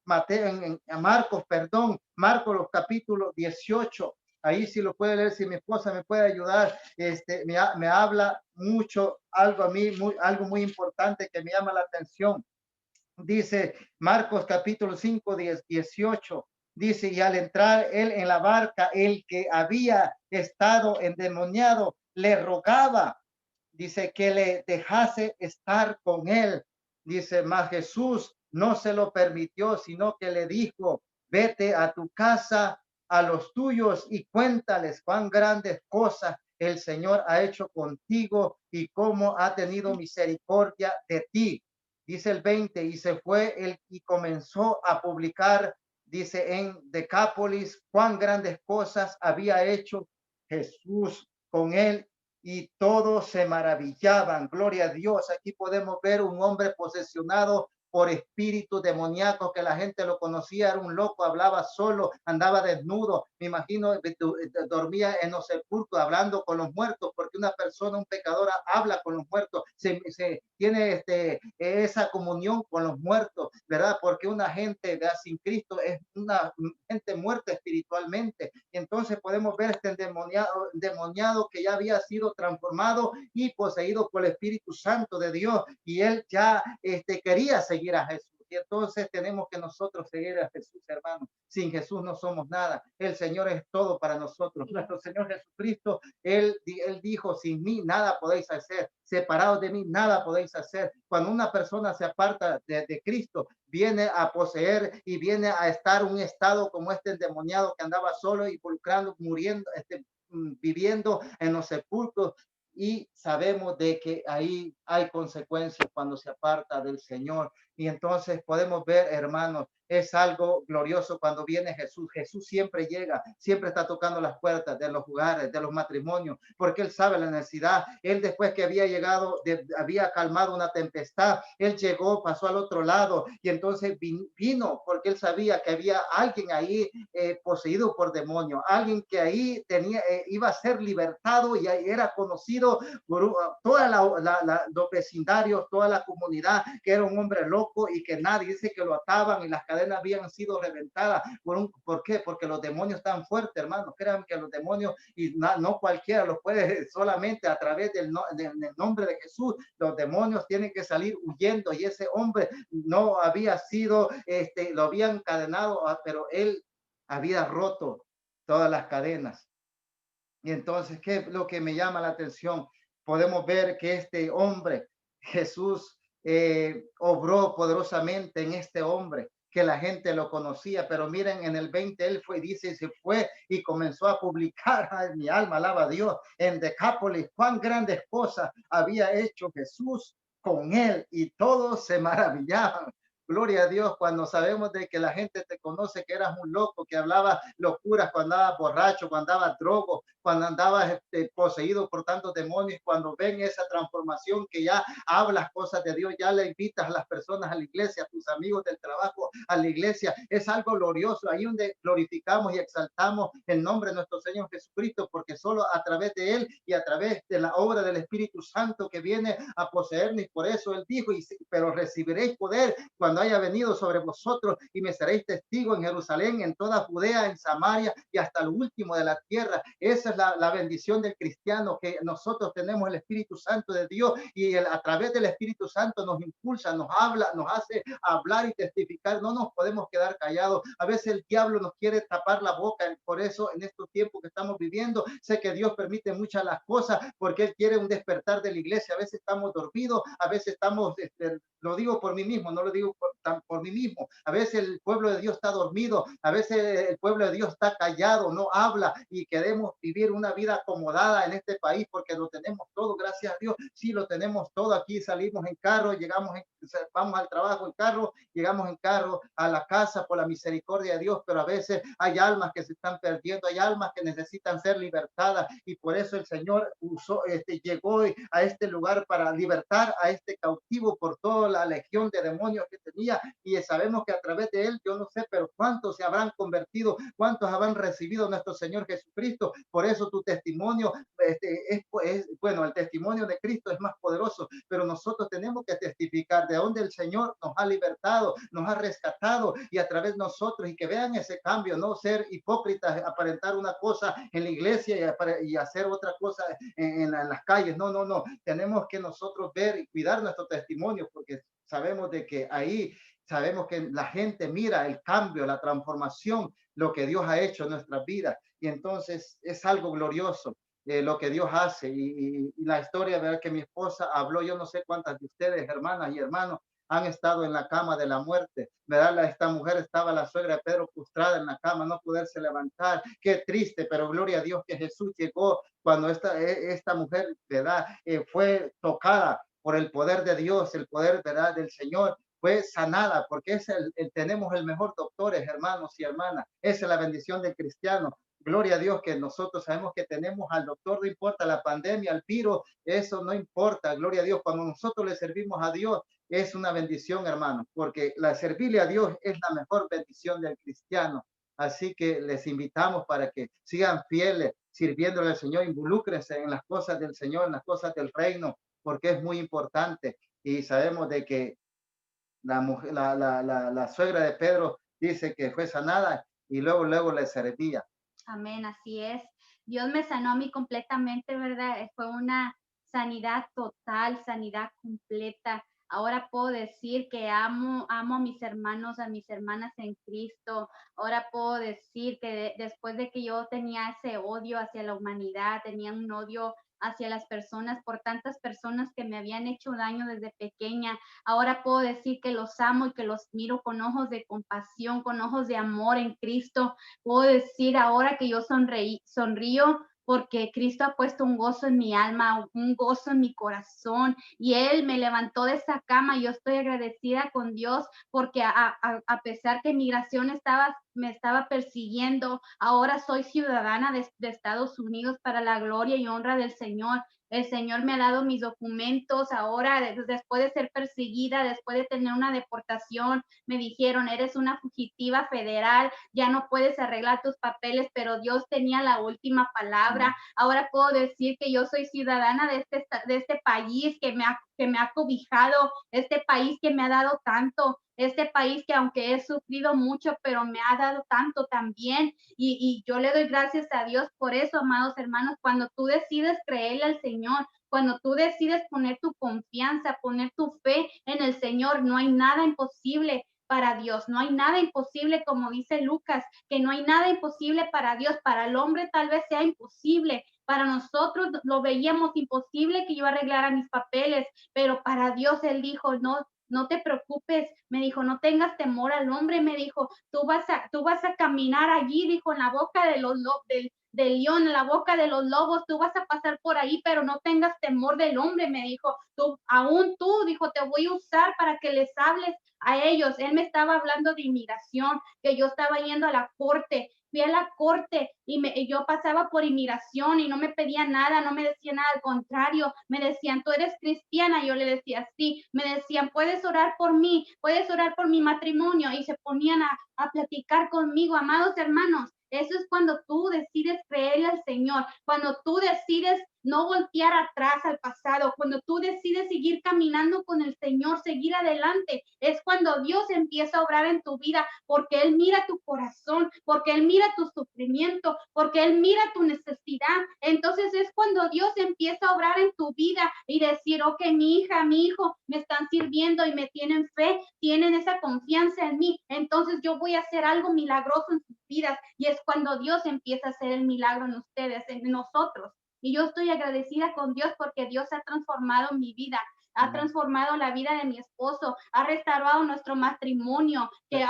Mateo, en Marcos, perdón, Marcos los capítulos 18. Ahí sí lo puede leer, si mi esposa me puede ayudar. Me habla mucho, algo a mí, algo muy importante que me llama la atención. Dice Marcos capítulo 5, 18. Dice, y al entrar él en la barca, el que había estado endemoniado le rogaba, dice, que le dejase estar con él. Dice, mas Jesús no se lo permitió, sino que le dijo, vete a tu casa, a los tuyos, y cuéntales cuán grandes cosas el Señor ha hecho contigo y cómo ha tenido misericordia de ti. Dice el 20, y se fue él y comenzó a publicar, dice, en Decápolis, cuán grandes cosas había hecho Jesús con él, y todos se maravillaban. Gloria a Dios. Aquí podemos ver un hombre posesionado por espíritus demoníacos, que la gente lo conocía, era un loco, hablaba solo, andaba desnudo, me imagino, dormía en los sepulcros hablando con los muertos, porque una persona, un pecador, habla con los muertos, se tiene esa comunión con los muertos, ¿verdad? Porque una gente sin Cristo es una gente muerta espiritualmente. Entonces podemos ver este endemoniado que ya había sido transformado y poseído por el Espíritu Santo de Dios, y él ya quería seguir a Jesús. Y entonces tenemos que nosotros seguir a Jesús, hermanos. Sin Jesús no somos nada. El Señor es todo para nosotros. Nuestro Señor Jesucristo, él dijo, sin mí nada podéis hacer. Separados de mí nada podéis hacer. Cuando una persona se aparta de Cristo, viene a poseer y viene a estar un estado como este endemoniado que andaba solo, involucrando, muriendo, viviendo en los sepulcros. Y sabemos de que ahí hay consecuencias cuando se aparta del Señor. Y entonces podemos ver, hermanos, es algo glorioso cuando viene Jesús. Jesús siempre llega, siempre está tocando las puertas de los hogares, de los matrimonios, porque él sabe la necesidad. Él, después que había llegado, había calmado una tempestad, él llegó, pasó al otro lado, y entonces vino porque él sabía que había alguien ahí poseído por demonios, alguien que ahí tenía, iba a ser libertado, y era conocido por toda los vecindarios, toda la comunidad, que era un hombre loco y que nadie, dice que lo ataban y las cadenas habían sido reventadas. ¿Por qué? Porque los demonios están fuertes, hermanos. Crean que los demonios, y no cualquiera los puede, solamente a través del nombre de Jesús, los demonios tienen que salir huyendo, y ese hombre no había sido, lo habían encadenado, pero él había roto todas las cadenas. Y entonces, ¿qué es lo que me llama la atención? Podemos ver que este hombre, Jesús, obró poderosamente en este hombre, que la gente lo conocía, pero miren, en el 20 él fue, dice, se fue y comenzó a publicar, ay, mi alma alaba a Dios, en Decápolis, cuán grandes cosas había hecho Jesús con él, y todos se maravillaban. Gloria a Dios, cuando sabemos de que la gente te conoce que eras un loco, que hablaba locuras, cuando andabas borracho, cuando andabas drogo, cuando andabas poseído por tantos demonios, cuando ven esa transformación, que ya hablas cosas de Dios, ya le invitas a las personas a la iglesia, a tus amigos del trabajo a la iglesia, es algo glorioso, ahí donde glorificamos y exaltamos el nombre de nuestro Señor Jesucristo, porque solo a través de él y a través de la obra del Espíritu Santo que viene a poseernos, y por eso él dijo, pero recibiréis poder cuando haya venido sobre vosotros, y me seréis testigo en Jerusalén, en toda Judea, en Samaria y hasta lo último de la tierra. Esa es la bendición del cristiano, que nosotros tenemos el Espíritu Santo de Dios, y a través del Espíritu Santo nos impulsa, nos habla, nos hace hablar y testificar. No nos podemos quedar callados. A veces el diablo nos quiere tapar la boca, por eso en estos tiempos que estamos viviendo, sé que Dios permite muchas las cosas, porque él quiere un despertar de la iglesia. A veces estamos dormidos, a veces estamos, lo digo por mí mismo, no lo digo por mí mismo. A veces el pueblo de Dios está dormido, a veces el pueblo de Dios está callado, no habla, y queremos vivir una vida acomodada en este país porque lo tenemos todo, gracias a Dios. Sí, lo tenemos todo. Aquí salimos en carro, llegamos vamos al trabajo en carro, llegamos en carro a la casa por la misericordia de Dios, pero a veces hay almas que se están perdiendo, hay almas que necesitan ser libertadas y por eso el Señor llegó a este lugar para libertar a este cautivo por toda la legión de demonios que tenía y sabemos que a través de él, yo no sé, pero cuántos se habrán convertido, cuántos habrán recibido a nuestro Señor Jesucristo. Por eso tu testimonio bueno, el testimonio de Cristo es más poderoso, pero nosotros tenemos que testificar de dónde el Señor nos ha libertado, nos ha rescatado y a través de nosotros y que vean ese cambio, no ser hipócritas, aparentar una cosa en la iglesia y hacer otra cosa en las calles. No, no, no. Tenemos que nosotros ver y cuidar nuestro testimonio porque sabemos de que ahí sabemos que la gente mira el cambio, la transformación, lo que Dios ha hecho en nuestras vidas. Y entonces es algo glorioso lo que Dios hace. Y la historia, ¿verdad? Que mi esposa habló, yo no sé cuántas de ustedes, hermanas y hermanos, han estado en la cama de la muerte, ¿verdad? Esta mujer estaba, la suegra de Pedro, postrada en la cama, no poderse levantar. Qué triste, pero gloria a Dios que Jesús llegó cuando esta mujer, ¿verdad? Fue tocada por el poder de Dios, el poder, ¿verdad? Del Señor. Fue sanada porque tenemos el mejor doctores, hermanos y hermanas. Esa es la bendición del cristiano. Gloria a Dios que nosotros sabemos que tenemos al doctor, no importa la pandemia, el virus, eso no importa. Gloria a Dios, cuando nosotros le servimos a Dios, es una bendición, hermano, porque la servirle a Dios es la mejor bendición del cristiano. Así que les invitamos para que sigan fieles, sirviéndole al Señor, involúcrense en las cosas del Señor, en las cosas del reino, porque es muy importante. Y sabemos de que la, mujer, la suegra de Pedro dice que fue sanada y luego le servía. Amén, así es. Dios me sanó a mí completamente, ¿verdad? Fue una sanidad total, sanidad completa. Ahora puedo decir que amo a mis hermanos, a mis hermanas en Cristo. Ahora puedo decir que después de que yo tenía ese odio hacia la humanidad, tenía un odio hacia las personas por tantas personas que me habían hecho daño desde pequeña. Ahora puedo decir que los amo y que los miro con ojos de compasión, con ojos de amor en Cristo. Puedo decir ahora que yo sonrío porque Cristo ha puesto un gozo en mi alma, un gozo en mi corazón y Él me levantó de esa cama. Yo estoy agradecida con Dios porque a pesar que migración me estaba persiguiendo, ahora soy ciudadana de Estados Unidos para la gloria y honra del Señor. El Señor me ha dado mis documentos ahora, después de ser perseguida, después de tener una deportación, me dijeron, eres una fugitiva federal, ya no puedes arreglar tus papeles, pero Dios tenía la última palabra. Ahora puedo decir que yo soy ciudadana de este país que me ha cobijado, este país que me ha dado tanto, este país que aunque he sufrido mucho, pero me ha dado tanto también. Y yo le doy gracias a Dios por eso, amados hermanos, cuando tú decides creerle al Señor, cuando tú decides poner tu confianza, poner tu fe en el Señor, no hay nada imposible para Dios. No hay nada imposible, como dice Lucas, que no hay nada imposible para Dios. Para el hombre tal vez sea imposible. Para nosotros lo veíamos imposible que yo arreglara mis papeles, pero para Dios Él dijo, no, no te preocupes, me dijo, no tengas temor al hombre, me dijo, tú vas a caminar allí, dijo, en la boca de del león, en la boca de los lobos, tú vas a pasar por ahí, pero no tengas temor del hombre, me dijo, aún tú, dijo, te voy a usar para que les hables a ellos. Él me estaba hablando de inmigración, que yo estaba yendo a la corte. Fui a la corte y yo pasaba por inmigración y no me pedían nada, no me decían nada, al contrario, me decían, tú eres cristiana, yo le decía, sí, me decían, puedes orar por mí, puedes orar por mi matrimonio y se ponían a platicar conmigo, amados hermanos. Eso es cuando tú decides creerle al Señor, cuando tú decides no voltear atrás al pasado, cuando tú decides seguir caminando con el Señor, seguir adelante, es cuando Dios empieza a obrar en tu vida, porque Él mira tu corazón, porque Él mira tu sufrimiento, porque Él mira tu necesidad. Entonces es cuando Dios empieza a obrar en tu vida y decir, ok, mi hija, mi hijo me están sirviendo y me tienen fe, tienen esa confianza en mí, entonces yo voy a hacer algo milagroso en sus vidas. Y es cuando Dios empieza a hacer el milagro en ustedes, en nosotros. Y yo estoy agradecida con Dios porque Dios ha transformado mi vida. ha Amén. transformado la vida de mi esposo, ha restaurado nuestro matrimonio, que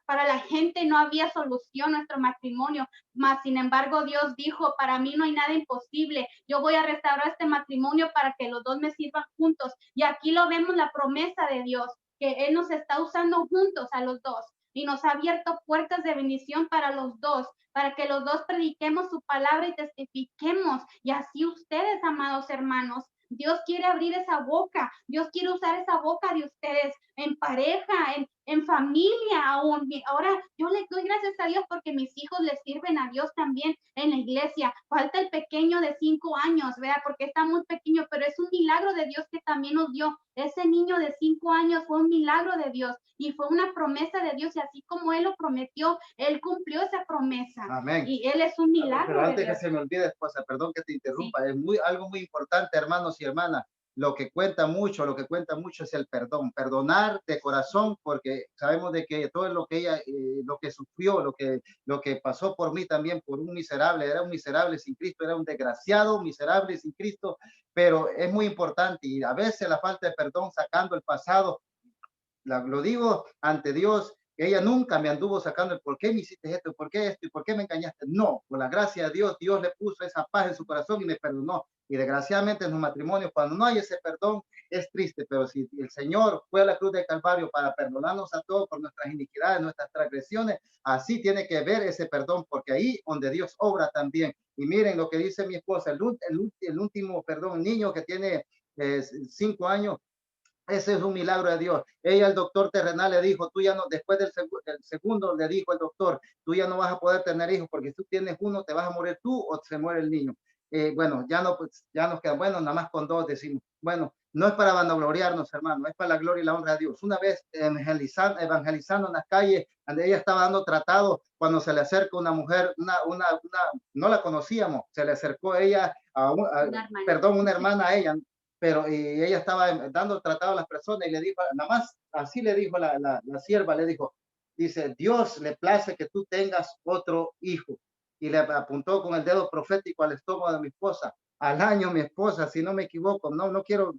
para la gente no había solución nuestro matrimonio, mas sin embargo Dios dijo, para mí no hay nada imposible, yo voy a restaurar este matrimonio para que los dos me sirvan juntos. Y aquí lo vemos la promesa de Dios, que Él nos está usando juntos a los dos y nos ha abierto puertas de bendición para los dos, para que los dos prediquemos su palabra y testifiquemos. Y así ustedes, amados hermanos, Dios quiere abrir esa boca, Dios quiere usar esa boca de ustedes en pareja, en familia aún. Ahora yo le doy gracias a Dios porque mis hijos le sirven a Dios también en la iglesia. Falta el pequeño de 5 años, vea, porque está muy pequeño, pero es un milagro de Dios que también nos dio. Ese niño de 5 años fue un milagro de Dios y fue una promesa de Dios y así como Él lo prometió, Él cumplió esa promesa. Amén. Y Él es un milagro Pero de antes que Dios. se me olvide, esposa, perdón que te Sí, interrumpa, es algo muy importante, hermanos y hermanas. Lo que cuenta mucho es el perdón, perdonar de corazón, porque sabemos de que todo lo que ella, lo que sufrió, lo que pasó por mí también, por un miserable, era un miserable sin Cristo, era un desgraciado miserable sin Cristo, pero es muy importante y a veces la falta de perdón sacando el pasado lo digo ante Dios, que ella nunca me anduvo sacando el por qué me hiciste esto y por qué me engañaste. No, por la gracia de Dios, Dios le puso esa paz en su corazón y me perdonó. Y desgraciadamente en los matrimonios, cuando no hay ese perdón, es triste, pero si el Señor fue a la cruz del Calvario para perdonarnos a todos por nuestras iniquidades, nuestras transgresiones, así tiene que ver ese perdón, porque ahí donde Dios obra también. Y miren lo que dice mi esposa, el último, perdón, el niño que tiene 5 años, ese es un milagro de Dios. Ella, el doctor terrenal, le dijo, tú ya no, después del segundo, le dijo el doctor, tú ya no vas a poder tener hijos porque si tú tienes uno, te vas a morir tú o se muere el niño. Bueno, ya no, pues, ya nos queda, bueno, nada más con dos decimos, bueno, no es para vanagloriarnos, hermano, es para la gloria y la honra de Dios. Una vez evangelizando en las calles, donde ella estaba dando tratado, cuando se le acerca una mujer, no la conocíamos, se le acercó ella, una hermana. perdón, una hermana a ella, pero y ella estaba dando tratado a las personas y le dijo, nada más, así le dijo la sierva, le dijo, dice, Dios le place que tú tengas otro hijo. Y le apuntó con el dedo profético al estómago de mi esposa. Al año mi esposa, si no me equivoco, no quiero,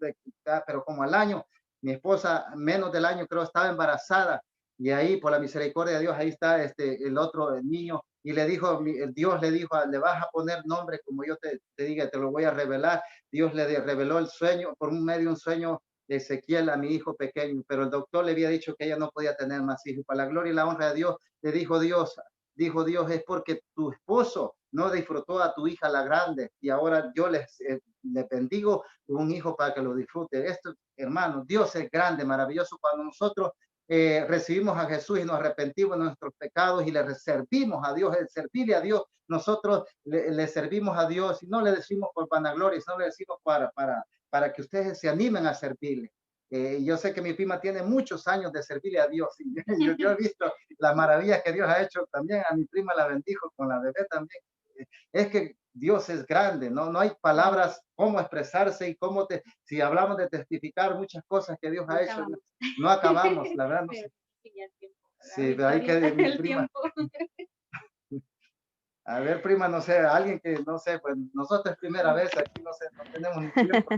pero como al año, mi esposa, menos del año creo, estaba embarazada. Y ahí, por la misericordia de Dios, ahí está el otro el niño. Y le dijo, el Dios le dijo, le vas a poner nombre como yo te diga, te lo voy a revelar. Dios le reveló el sueño, por un medio un sueño de Ezequiel a mi hijo pequeño, pero el doctor le había dicho que ella no podía tener más hijos. Para la gloria y la honra de Dios, le dijo Dios, es porque tu esposo no disfrutó a tu hija la grande y ahora yo le bendigo un hijo para que lo disfrute. Esto, hermano, Dios es grande, maravilloso. Cuando nosotros recibimos a Jesús y nos arrepentimos de nuestros pecados y le servimos a Dios, el servirle a Dios, nosotros le servimos a Dios y no le decimos por vanagloria, sino le decimos para que ustedes se animen a servirle. Yo sé que mi prima tiene muchos años de servirle a Dios y yo he visto las maravillas que Dios ha hecho también. A mi prima la bendijo con la bebé también. Es que Dios es grande, no hay palabras cómo expresarse y si hablamos de testificar muchas cosas que Dios No ha hecho, acabamos. no acabamos, la verdad, no Pero sé. sí, ya el tiempo, ¿verdad? Sí, pero hay Ahorita que, mi el prima, tiempo. a ver, prima, no sé, alguien que, no sé, pues nosotros es primera vez aquí, no sé, no tenemos ni tiempo.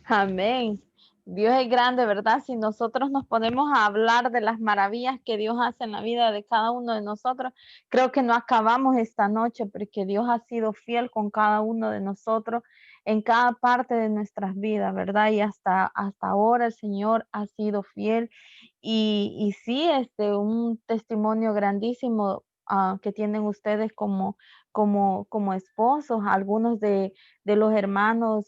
Amén. Dios es grande, ¿verdad? Si nosotros nos ponemos a hablar de las maravillas que Dios hace en la vida de cada uno de nosotros, creo que no acabamos esta noche porque Dios ha sido fiel con cada uno de nosotros en cada parte de nuestras vidas, ¿verdad? Y hasta ahora el Señor ha sido fiel. Y sí, un testimonio grandísimo que tienen ustedes como esposos, algunos de los hermanos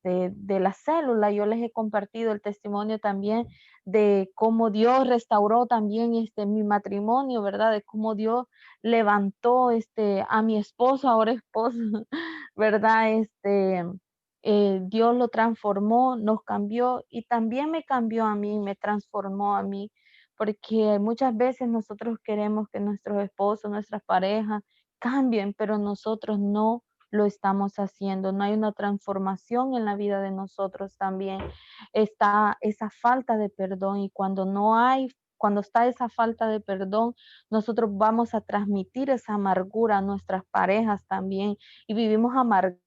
de la célula. Yo les he compartido el testimonio también de cómo Dios restauró también mi matrimonio, ¿verdad? De cómo Dios levantó a mi esposo, ahora esposo, ¿verdad? Dios lo transformó, nos cambió y también me cambió a mí, me transformó a mí, porque muchas veces nosotros queremos que nuestros esposos, nuestras parejas cambien, pero nosotros no lo estamos haciendo, no hay una transformación en la vida de nosotros también. Está esa falta de perdón y cuando está esa falta de perdón, nosotros vamos a transmitir esa amargura a nuestras parejas también y vivimos amargados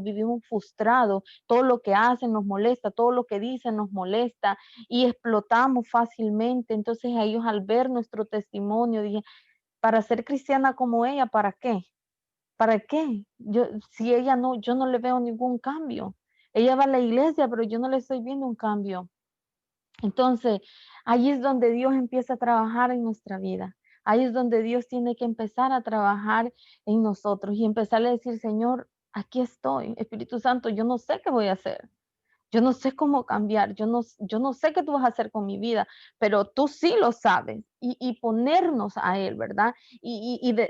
vivimos frustrados, todo lo que hacen nos molesta, todo lo que dicen nos molesta y explotamos fácilmente. Entonces ellos al ver nuestro testimonio dije, para ser cristiana como ella, ¿para qué? ¿Para qué? Si ella no, yo no le veo ningún cambio. Ella va a la iglesia, pero yo no le estoy viendo un cambio. Entonces, ahí es donde Dios empieza a trabajar en nuestra vida. Ahí es donde Dios tiene que empezar a trabajar en nosotros y empezarle a decir, Señor, aquí estoy, Espíritu Santo, yo no sé qué voy a hacer. Yo no sé cómo cambiar, yo no sé qué tú vas a hacer con mi vida, pero tú sí lo sabes y ponernos a Él, ¿verdad?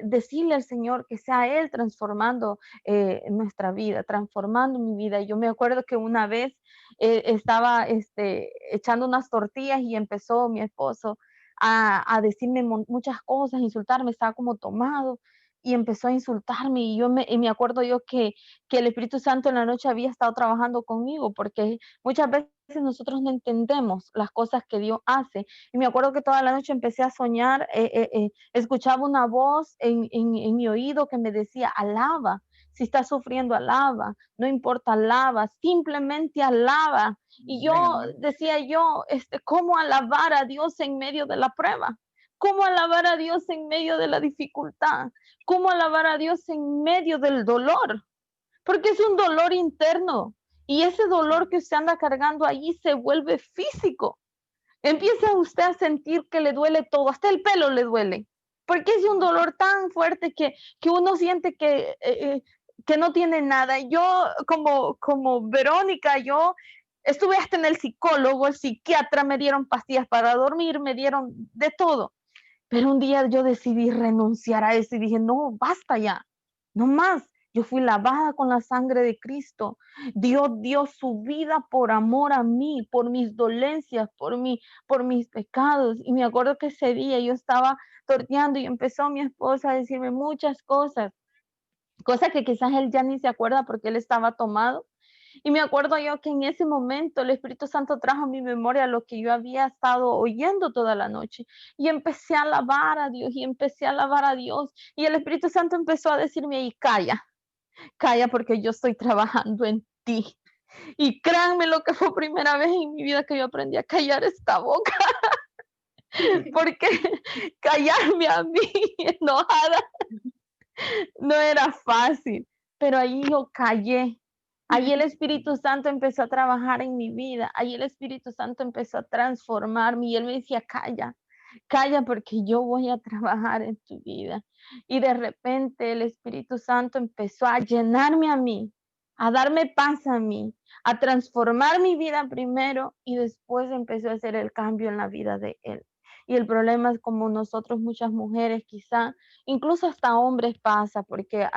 Decirle al Señor que sea Él transformando nuestra vida, transformando mi vida. Y yo me acuerdo que una vez estaba echando unas tortillas y empezó mi esposo a decirme muchas cosas, a insultarme, estaba como tomado y empezó a insultarme y me acuerdo yo que el Espíritu Santo en la noche había estado trabajando conmigo, porque muchas veces nosotros no entendemos las cosas que Dios hace. Y me acuerdo que toda la noche empecé a soñar, escuchaba una voz en mi oído que me decía, alaba, si estás sufriendo, alaba, no importa, alaba, simplemente alaba. Y yo decía yo, ¿cómo alabar a Dios en medio de la prueba? ¿Cómo alabar a Dios en medio de la dificultad? ¿Cómo alabar a Dios en medio del dolor? Porque es un dolor interno y ese dolor que usted anda cargando allí se vuelve físico. Empieza usted a sentir que le duele todo, hasta el pelo le duele, porque es un dolor tan fuerte que uno siente que no tiene nada. Yo como Verónica, yo estuve hasta en el psicólogo, el psiquiatra, me dieron pastillas para dormir, me dieron de todo. Pero un día yo decidí renunciar a eso y dije, no, basta ya, no más. Yo fui lavada con la sangre de Cristo. Dios dio su vida por amor a mí, por mis dolencias, por mis pecados. Y me acuerdo que ese día yo estaba torteando y empezó mi esposa a decirme muchas cosas que quizás él ya ni se acuerda porque él estaba tomado. Y me acuerdo yo que en ese momento el Espíritu Santo trajo a mi memoria lo que yo había estado oyendo toda la noche. Y empecé a alabar a Dios y empecé a alabar a Dios. Y el Espíritu Santo empezó a decirme, y calla, calla porque yo estoy trabajando en ti. Y créanme lo que fue primera vez en mi vida que yo aprendí a callar esta boca. Porque callarme a mí enojada no era fácil. Pero ahí yo callé. Ahí el Espíritu Santo empezó a trabajar en mi vida. Ahí el Espíritu Santo empezó a transformarme y él me decía, calla, calla porque yo voy a trabajar en tu vida. Y de repente el Espíritu Santo empezó a llenarme a mí, a darme paz a mí, a transformar mi vida primero y después empezó a hacer el cambio en la vida de él. Y el problema es como nosotros, muchas mujeres, quizá, incluso hasta hombres pasa, porque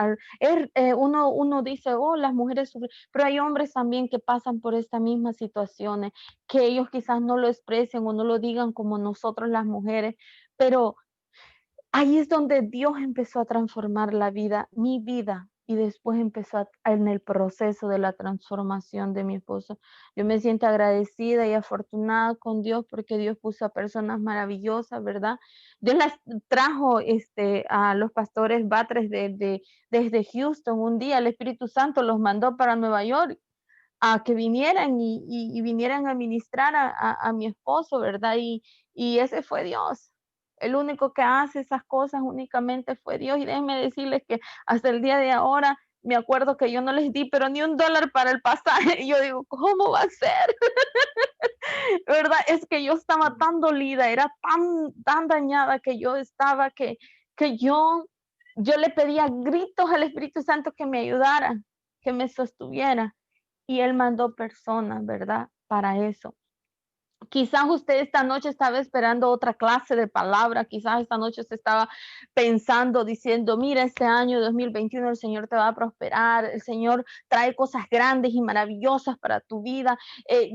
uno dice, oh, las mujeres sufren, pero hay hombres también que pasan por estas mismas situaciones, que ellos quizás no lo expresen o no lo digan como nosotros las mujeres, pero ahí es donde Dios empezó a transformar la vida, mi vida, y después empezó en el proceso de la transformación de mi esposo. Yo me siento agradecida y afortunada con Dios porque Dios puso a personas maravillosas, ¿verdad? Dios las trajo a los pastores Batres desde Houston. Un día el Espíritu Santo los mandó para Nueva York a que vinieran y vinieran a ministrar a mi esposo, ¿verdad? Y ese fue Dios. El único que hace esas cosas únicamente fue Dios. Y déjenme decirles que hasta el día de ahora me acuerdo que yo no les di, pero ni $1 para el pasaje. Y yo digo, ¿cómo va a ser? ¿Verdad? Es que yo estaba tan dolida, era tan dañada que yo estaba, que yo le pedía gritos al Espíritu Santo que me ayudara, que me sostuviera. Y Él mandó personas, ¿verdad? Para eso. Quizás usted esta noche estaba esperando otra clase de palabra, quizás esta noche usted estaba pensando, diciendo, mira, este año 2021 el Señor te va a prosperar, el Señor trae cosas grandes y maravillosas para tu vida.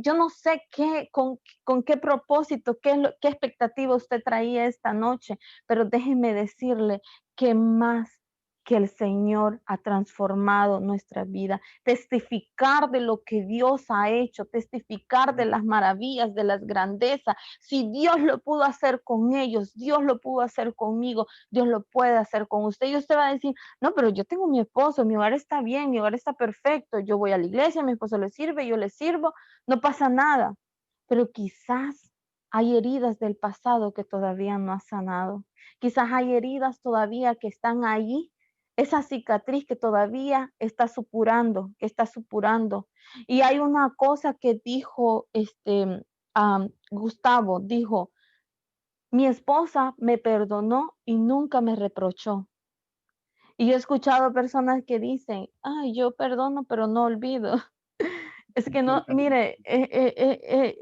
Yo no sé con qué propósito, qué expectativa usted traía esta noche, pero déjeme decirle que más que el Señor ha transformado nuestra vida, testificar de lo que Dios ha hecho, testificar de las maravillas, de las grandezas. Si Dios lo pudo hacer con ellos, Dios lo pudo hacer conmigo, Dios lo puede hacer con usted. Y usted va a decir, no, pero yo tengo mi esposo, mi hogar está bien, mi hogar está perfecto, yo voy a la iglesia, mi esposo le sirve, yo le sirvo, no pasa nada. Pero quizás hay heridas del pasado que todavía no ha sanado. Quizás hay heridas todavía que están ahí, esa cicatriz que todavía está supurando, Y hay una cosa que dijo Gustavo, dijo, mi esposa me perdonó y nunca me reprochó. Y yo he escuchado personas que dicen, ay, yo perdono, pero no olvido. Es que no, mire,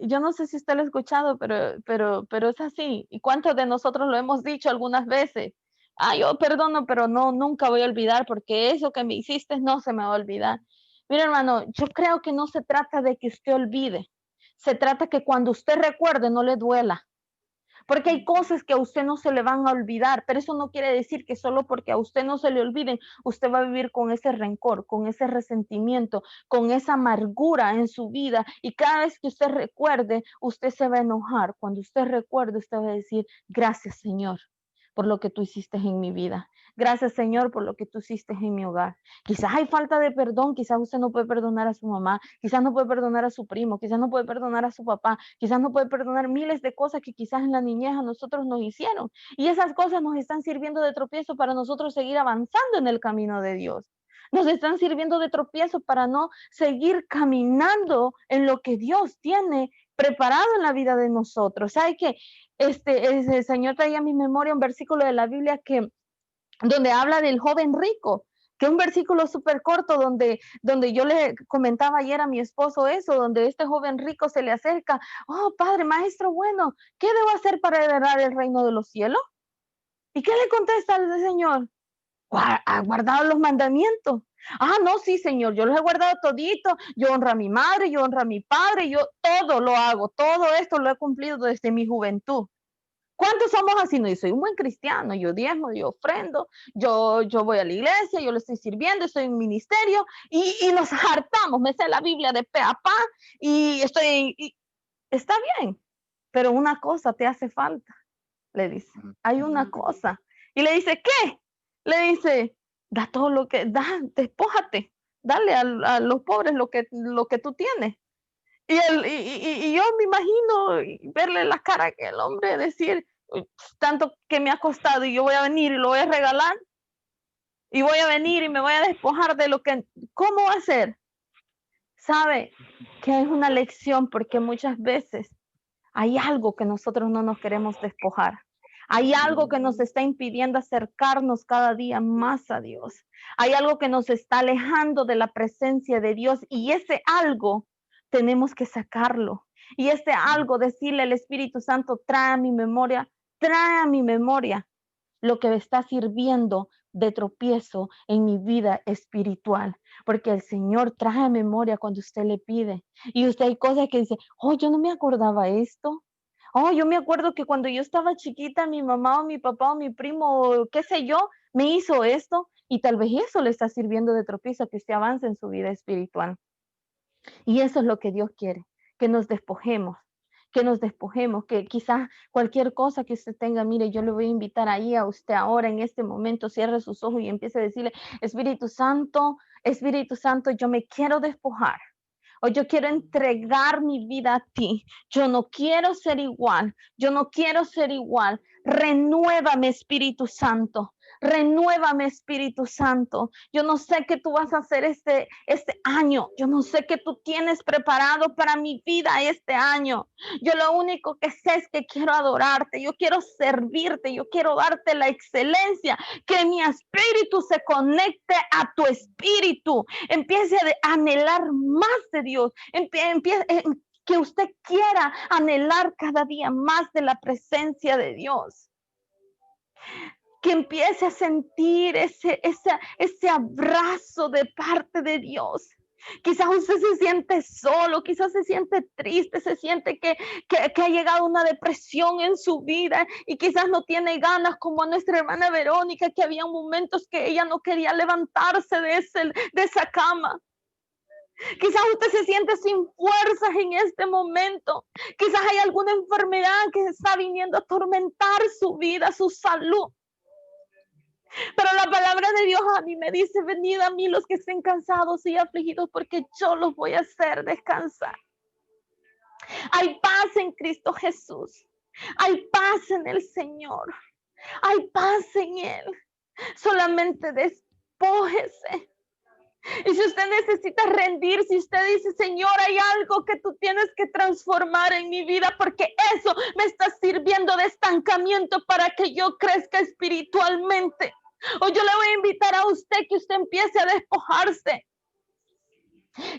yo no sé si usted lo ha escuchado, pero es así. ¿Y cuántos de nosotros lo hemos dicho algunas veces? Ah, yo perdono, pero no, nunca voy a olvidar porque eso que me hiciste no se me va a olvidar. Mire, hermano, yo creo que no se trata de que usted olvide. Se trata que cuando usted recuerde no le duela. Porque hay cosas que a usted no se le van a olvidar, pero eso no quiere decir que solo porque a usted no se le olviden, usted va a vivir con ese rencor, con ese resentimiento, con esa amargura en su vida. Y cada vez que usted recuerde, usted se va a enojar. Cuando usted recuerde, usted va a decir, gracias, Señor, por lo que tú hiciste en mi vida. Gracias, Señor, por lo que tú hiciste en mi hogar. Quizás hay falta de perdón, quizás usted no puede perdonar a su mamá, quizás no puede perdonar a su primo, quizás no puede perdonar a su papá, quizás no puede perdonar miles de cosas que quizás en la niñez a nosotros nos hicieron. Y esas cosas nos están sirviendo de tropiezo para nosotros seguir avanzando en el camino de Dios. Nos están sirviendo de tropiezo para no seguir caminando en lo que Dios tiene preparado en la vida de nosotros. ¿Sabe que el Señor traía a mi memoria un versículo de la Biblia donde habla del joven rico, que es un versículo súper corto donde yo le comentaba ayer a mi esposo eso, donde este joven rico se le acerca, oh, padre, maestro bueno, ¿qué debo hacer para heredar el reino de los cielos? ¿Y qué le contesta el Señor? ¿Ha guardado los mandamientos? Ah, no, sí, Señor, yo los he guardado todito, yo honro a mi madre, yo honro a mi padre, yo todo lo hago, todo esto lo he cumplido desde mi juventud. ¿Cuántos somos así? No, yo soy un buen cristiano, yo diezmo, yo ofrendo, yo voy a la iglesia, yo le estoy sirviendo, estoy en ministerio y nos hartamos, me sé la Biblia de pe a pa y está bien, pero una cosa te hace falta, le dice, hay una cosa. Y le dice, ¿qué? Le dice, da todo lo que, despójate, dale a los pobres lo que tú tienes. Y yo me imagino verle la cara que el hombre decir, tanto que me ha costado y yo voy a venir y lo voy a regalar y voy a venir y me voy a despojar de lo que, ¿cómo va a ser? Sabe que es una lección porque muchas veces hay algo que nosotros no nos queremos despojar. Hay algo que nos está impidiendo acercarnos cada día más a Dios. Hay algo que nos está alejando de la presencia de Dios y ese algo tenemos que sacarlo. Y ese algo, decirle al Espíritu Santo, trae a mi memoria lo que me está sirviendo de tropiezo en mi vida espiritual, porque el Señor trae a memoria cuando usted le pide. Y usted hay cosas que dice, oh, yo no me acordaba esto. Oh, yo me acuerdo que cuando yo estaba chiquita, mi mamá o mi papá o mi primo, o qué sé yo, me hizo esto. Y tal vez eso le está sirviendo de tropiezo, que usted avance en su vida espiritual. Y eso es lo que Dios quiere, que nos despojemos, que quizás cualquier cosa que usted tenga, mire, yo le voy a invitar ahí a usted ahora en este momento, cierre sus ojos y empiece a decirle, Espíritu Santo, yo me quiero despojar. O yo quiero entregar mi vida a ti. Yo no quiero ser igual. Renuévame, Espíritu Santo. Renuévame, Espíritu Santo. Yo no sé qué tú vas a hacer este año. Yo no sé qué tú tienes preparado para mi vida este año. Yo lo único que sé es que quiero adorarte. Yo quiero servirte. Yo quiero darte la excelencia. Que mi espíritu se conecte a tu espíritu. Empiece a anhelar más de Dios. Que usted quiera anhelar cada día más de la presencia de Dios. Que empiece a sentir ese abrazo de parte de Dios. Quizás usted se siente solo, quizás se siente triste, se siente que ha llegado una depresión en su vida y quizás no tiene ganas, como a nuestra hermana Verónica, que había momentos que ella no quería levantarse de esa cama. Quizás usted se siente sin fuerzas en este momento. Quizás hay alguna enfermedad que está viniendo a atormentar su vida, su salud. Pero la palabra de Dios a mí me dice: venid a mí los que estén cansados y afligidos, porque yo los voy a hacer descansar. Hay paz en Cristo Jesús. Hay paz en el Señor. Hay paz en Él. Solamente despójese. Y si usted necesita rendir, si usted dice: Señor, hay algo que tú tienes que transformar en mi vida, porque eso me está sirviendo de estancamiento para que yo crezca espiritualmente. O yo le voy a invitar a usted que usted empiece a despojarse.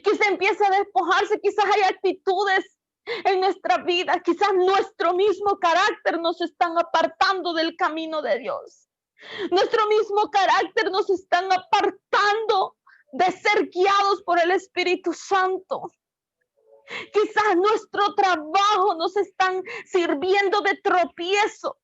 Que usted empiece a despojarse. Quizás hay actitudes en nuestra vida, quizás nuestro mismo carácter nos están apartando del camino de Dios. Nuestro mismo carácter nos están apartando de ser guiados por el Espíritu Santo. Quizás nuestro trabajo nos están sirviendo de tropiezo.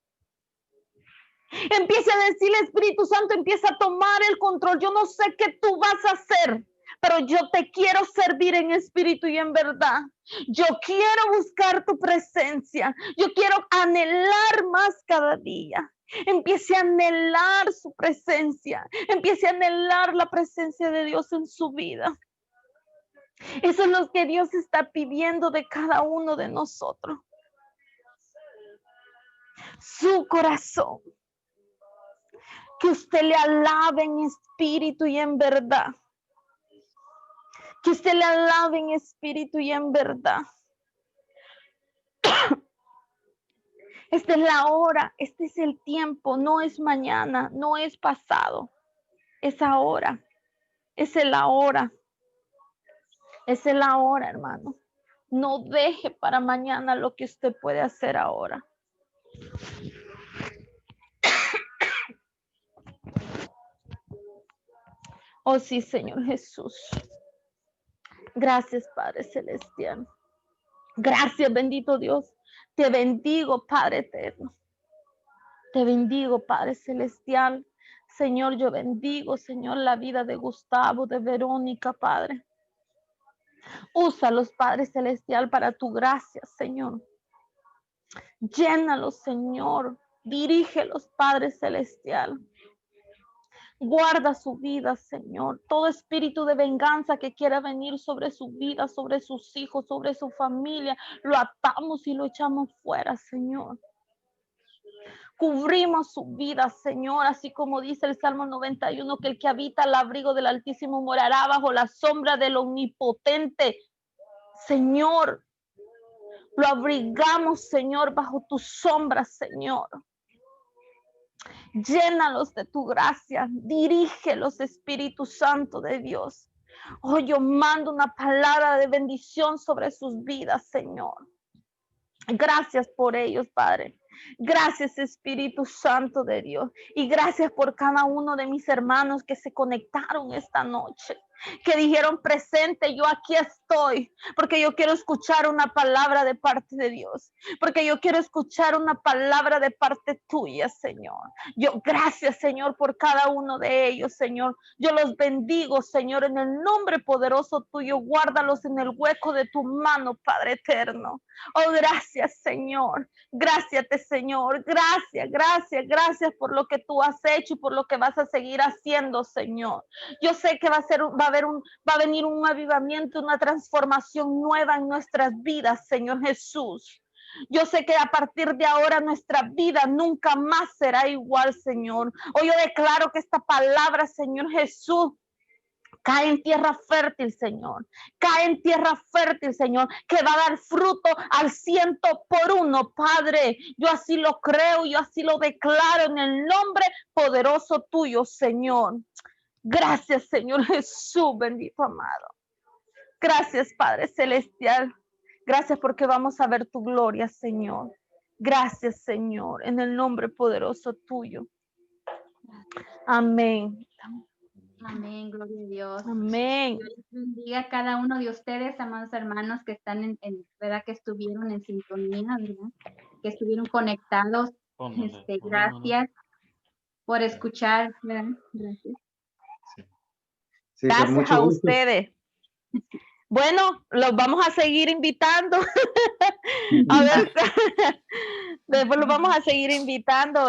Empieza a decirle: Espíritu Santo, empieza a tomar el control. Yo no sé qué tú vas a hacer, pero yo te quiero servir en espíritu y en verdad. Yo quiero buscar tu presencia. Yo quiero anhelar más cada día. Empiece a anhelar su presencia. Empiece a anhelar la presencia de Dios en su vida. Eso es lo que Dios está pidiendo de cada uno de nosotros. Su corazón. Que usted le alabe en espíritu y en verdad. Que usted le alabe en espíritu y en verdad. Esta es la hora, este es el tiempo, no es mañana, no es pasado. Es ahora, es el ahora. Es el ahora, hermano. No deje para mañana lo que usted puede hacer ahora. Oh sí, Señor Jesús. Gracias, Padre Celestial. Gracias, bendito Dios. Te bendigo, Padre eterno. Te bendigo, Padre Celestial. Señor, yo bendigo, Señor, la vida de Gustavo, de Verónica, Padre. Úsalos, Padre Celestial, para tu gracia, Señor. Llénalos, Señor. Dirígelos, Padre Celestial. Guarda su vida, Señor. Todo espíritu de venganza que quiera venir sobre su vida, sobre sus hijos, sobre su familia, lo atamos y lo echamos fuera, Señor. Cubrimos su vida, Señor, así como dice el Salmo 91, que el que habita al abrigo del Altísimo morará bajo la sombra del Omnipotente. Señor, lo abrigamos, Señor, bajo tu sombra, Señor. Llénalos de tu gracia, dirígelos, Espíritu Santo de Dios. Oh, yo mando una palabra de bendición sobre sus vidas, Señor. Gracias por ellos, Padre. Gracias, Espíritu Santo de Dios. Y gracias por cada uno de mis hermanos que se conectaron esta noche, que dijeron: presente, yo aquí estoy, porque yo quiero escuchar una palabra de parte de Dios, porque yo quiero escuchar una palabra de parte tuya, Señor. Yo gracias, Señor, por cada uno de ellos, Señor. Yo los bendigo, Señor, en el nombre poderoso tuyo. Guárdalos en el hueco de tu mano, Padre eterno. Oh, gracias, Señor. Gracias, Señor. Gracias, gracias, gracias por lo que tú has hecho y por lo que vas a seguir haciendo, Señor. Yo sé que va a venir un avivamiento, una transformación nueva en nuestras vidas, Señor Jesús. Yo sé que a partir de ahora nuestra vida nunca más será igual, Señor. Hoy yo declaro que esta palabra, Señor Jesús, cae en tierra fértil, Señor. Cae en tierra fértil, Señor, que va a dar fruto al 100%, Padre. Yo así lo creo, yo así lo declaro en el nombre poderoso tuyo, Señor. Gracias, Señor Jesús, bendito amado. Gracias, Padre Celestial. Gracias porque vamos a ver tu gloria, Señor. Gracias, Señor, en el nombre poderoso tuyo. Amén. Amén, gloria a Dios. Amén. Dios les bendiga a cada uno de ustedes, amados hermanos, que están ¿verdad? Que estuvieron en sintonía, ¿verdad? Que estuvieron conectados. Gracias por escuchar, ¿verdad? Gracias. Sí, con Gracias mucho a gusto. ustedes. Bueno, los vamos a seguir invitando. A ver, después los vamos a seguir invitando.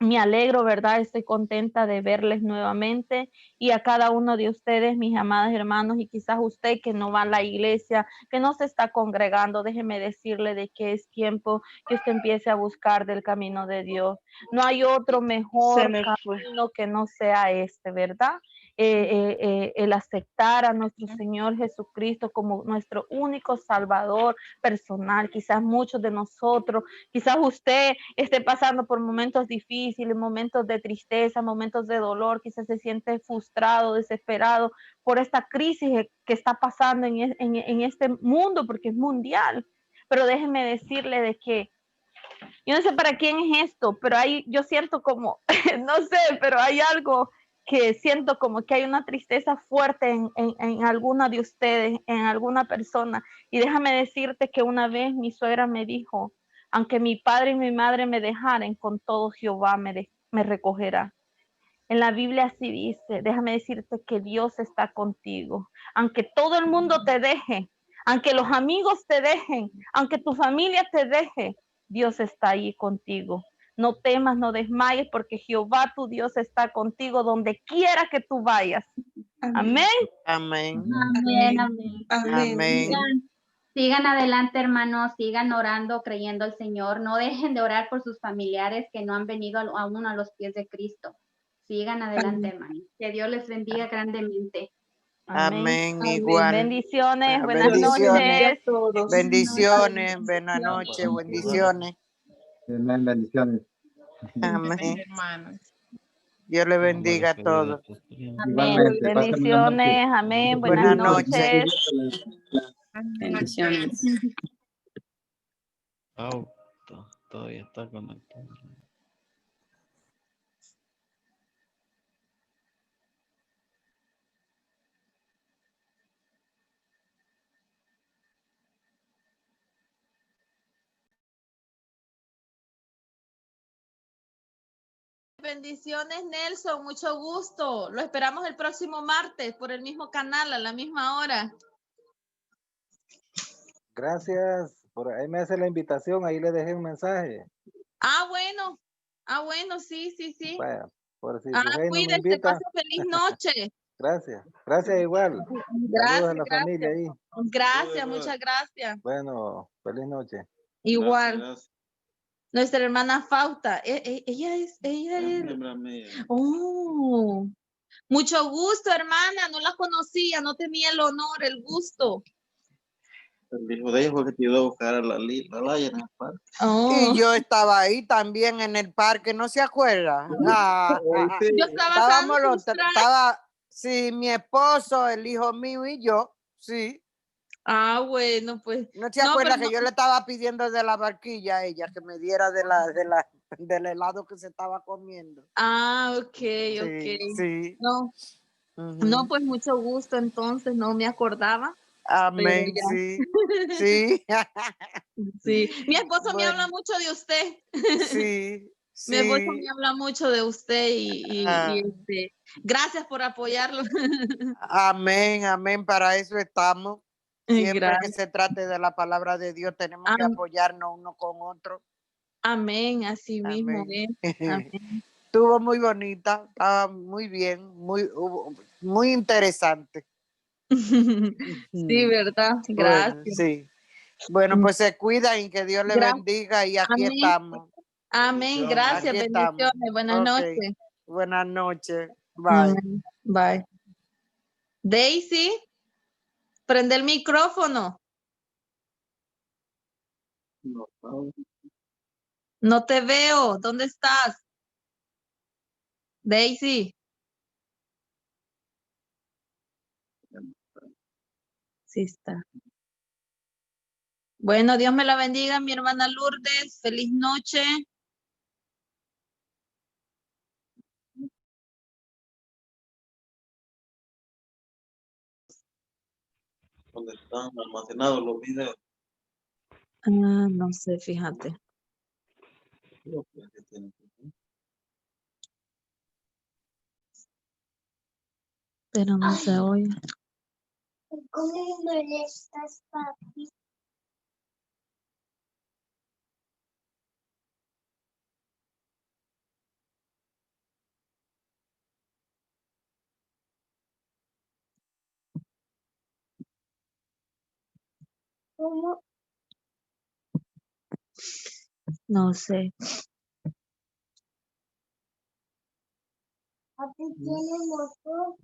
Me alegro, ¿verdad? Estoy contenta de verles nuevamente y a cada uno de ustedes, mis amados hermanos, y quizás usted que no va a la iglesia, que no se está congregando, déjeme decirle de que es tiempo que usted empiece a buscar del camino de Dios. No hay otro mejor camino que no sea este, ¿verdad? El aceptar a nuestro Señor Jesucristo como nuestro único Salvador personal. Quizás muchos de nosotros, quizás usted esté pasando por momentos difíciles, momentos de tristeza, momentos de dolor, quizás se siente frustrado, desesperado por esta crisis que está pasando en este mundo, porque es mundial. Pero déjeme decirle de que yo no sé para quién es esto, pero yo siento como, no sé, pero hay algo que siento como que hay una tristeza fuerte en alguna de ustedes, en alguna persona. Y déjame decirte que una vez mi suegra me dijo, aunque mi padre y mi madre me dejaren, con todo Jehová me recogerá. En la Biblia así dice, déjame decirte que Dios está contigo. Aunque todo el mundo te deje, aunque los amigos te dejen, aunque tu familia te deje, Dios está ahí contigo. No temas, no desmayes, porque Jehová tu Dios está contigo donde quiera que tú vayas. Amén. Amén. Amén, amén. Amén. Sigan adelante, hermanos, sigan orando, creyendo al Señor. No dejen de orar por sus familiares que no han venido aún a los pies de Cristo. Sigan adelante, hermanos. Que Dios les bendiga grandemente. Amén. Amén. Igual. Bendiciones, buenas Dios les bendiga noches. a todos. Bendiciones. Buenas noches. Bendiciones. Amén, bendiciones. Amén. Hermanos. Dios le bendiga a todos. Igualmente. pasen buenas noches. Bendiciones, amén, buenas Buenas noches. noches. Bendiciones. Todavía está conectado. Bendiciones, Nelson, mucho gusto. Lo esperamos el próximo martes por el mismo canal a la misma hora. Gracias. Por ahí me hace la invitación, ahí le dejé un mensaje. Bueno, sí. Vaya, por si Ah, ahí no me cuídese, invita. pase feliz noche. Gracias igual. Saludos a la familia ahí. Gracias, muchas gracias. Bueno, feliz noche. Igual. Gracias. Nuestra hermana Fausta, ella es. Oh, mucho gusto, hermana. No la conocía, no tenía el honor, el gusto. El hijo de ella fue que te iba a buscar a la Laya en el parque. Oh. Y yo estaba ahí también en el parque, ¿no se acuerda? Yo Estábamos sí, mi esposo, el hijo mío y yo, sí. Bueno, pues. ¿No se acuerda que yo le estaba pidiendo de la barquilla a ella que me diera del helado que se estaba comiendo? Ok. Sí. No, pues mucho gusto, entonces, no me acordaba. Amén, sí. Sí. Mi esposo me Bueno. habla mucho de usted. Sí. Mi esposo me habla mucho de usted y gracias por apoyarlo. Amén, para eso estamos. Siempre Gracias. que se trate de la palabra de Dios, tenemos que apoyarnos uno con otro. Amén, así mismo es. Amén. Estuvo muy bonita, estaba muy bien, muy interesante. Sí, ¿verdad? Gracias. Bueno, sí. Bueno, pues se cuidan y que Dios les bendiga y aquí Amén. estamos. Amén, gracias, Aquí estamos. bendiciones. Buenas noches. Buenas noches. Bye. Bye. Daisy, prende el micrófono. No te veo. ¿Dónde estás? Daisy. Sí está. Bueno, Dios me la bendiga, mi hermana Lourdes. Feliz noche. donde están almacenados los videos. Ah, no sé, fíjate. Creo que aquí tienen. Pero no se oye. ¿Cómo me molestas, papi? ¿Cómo? No sé. Papi tiene motor.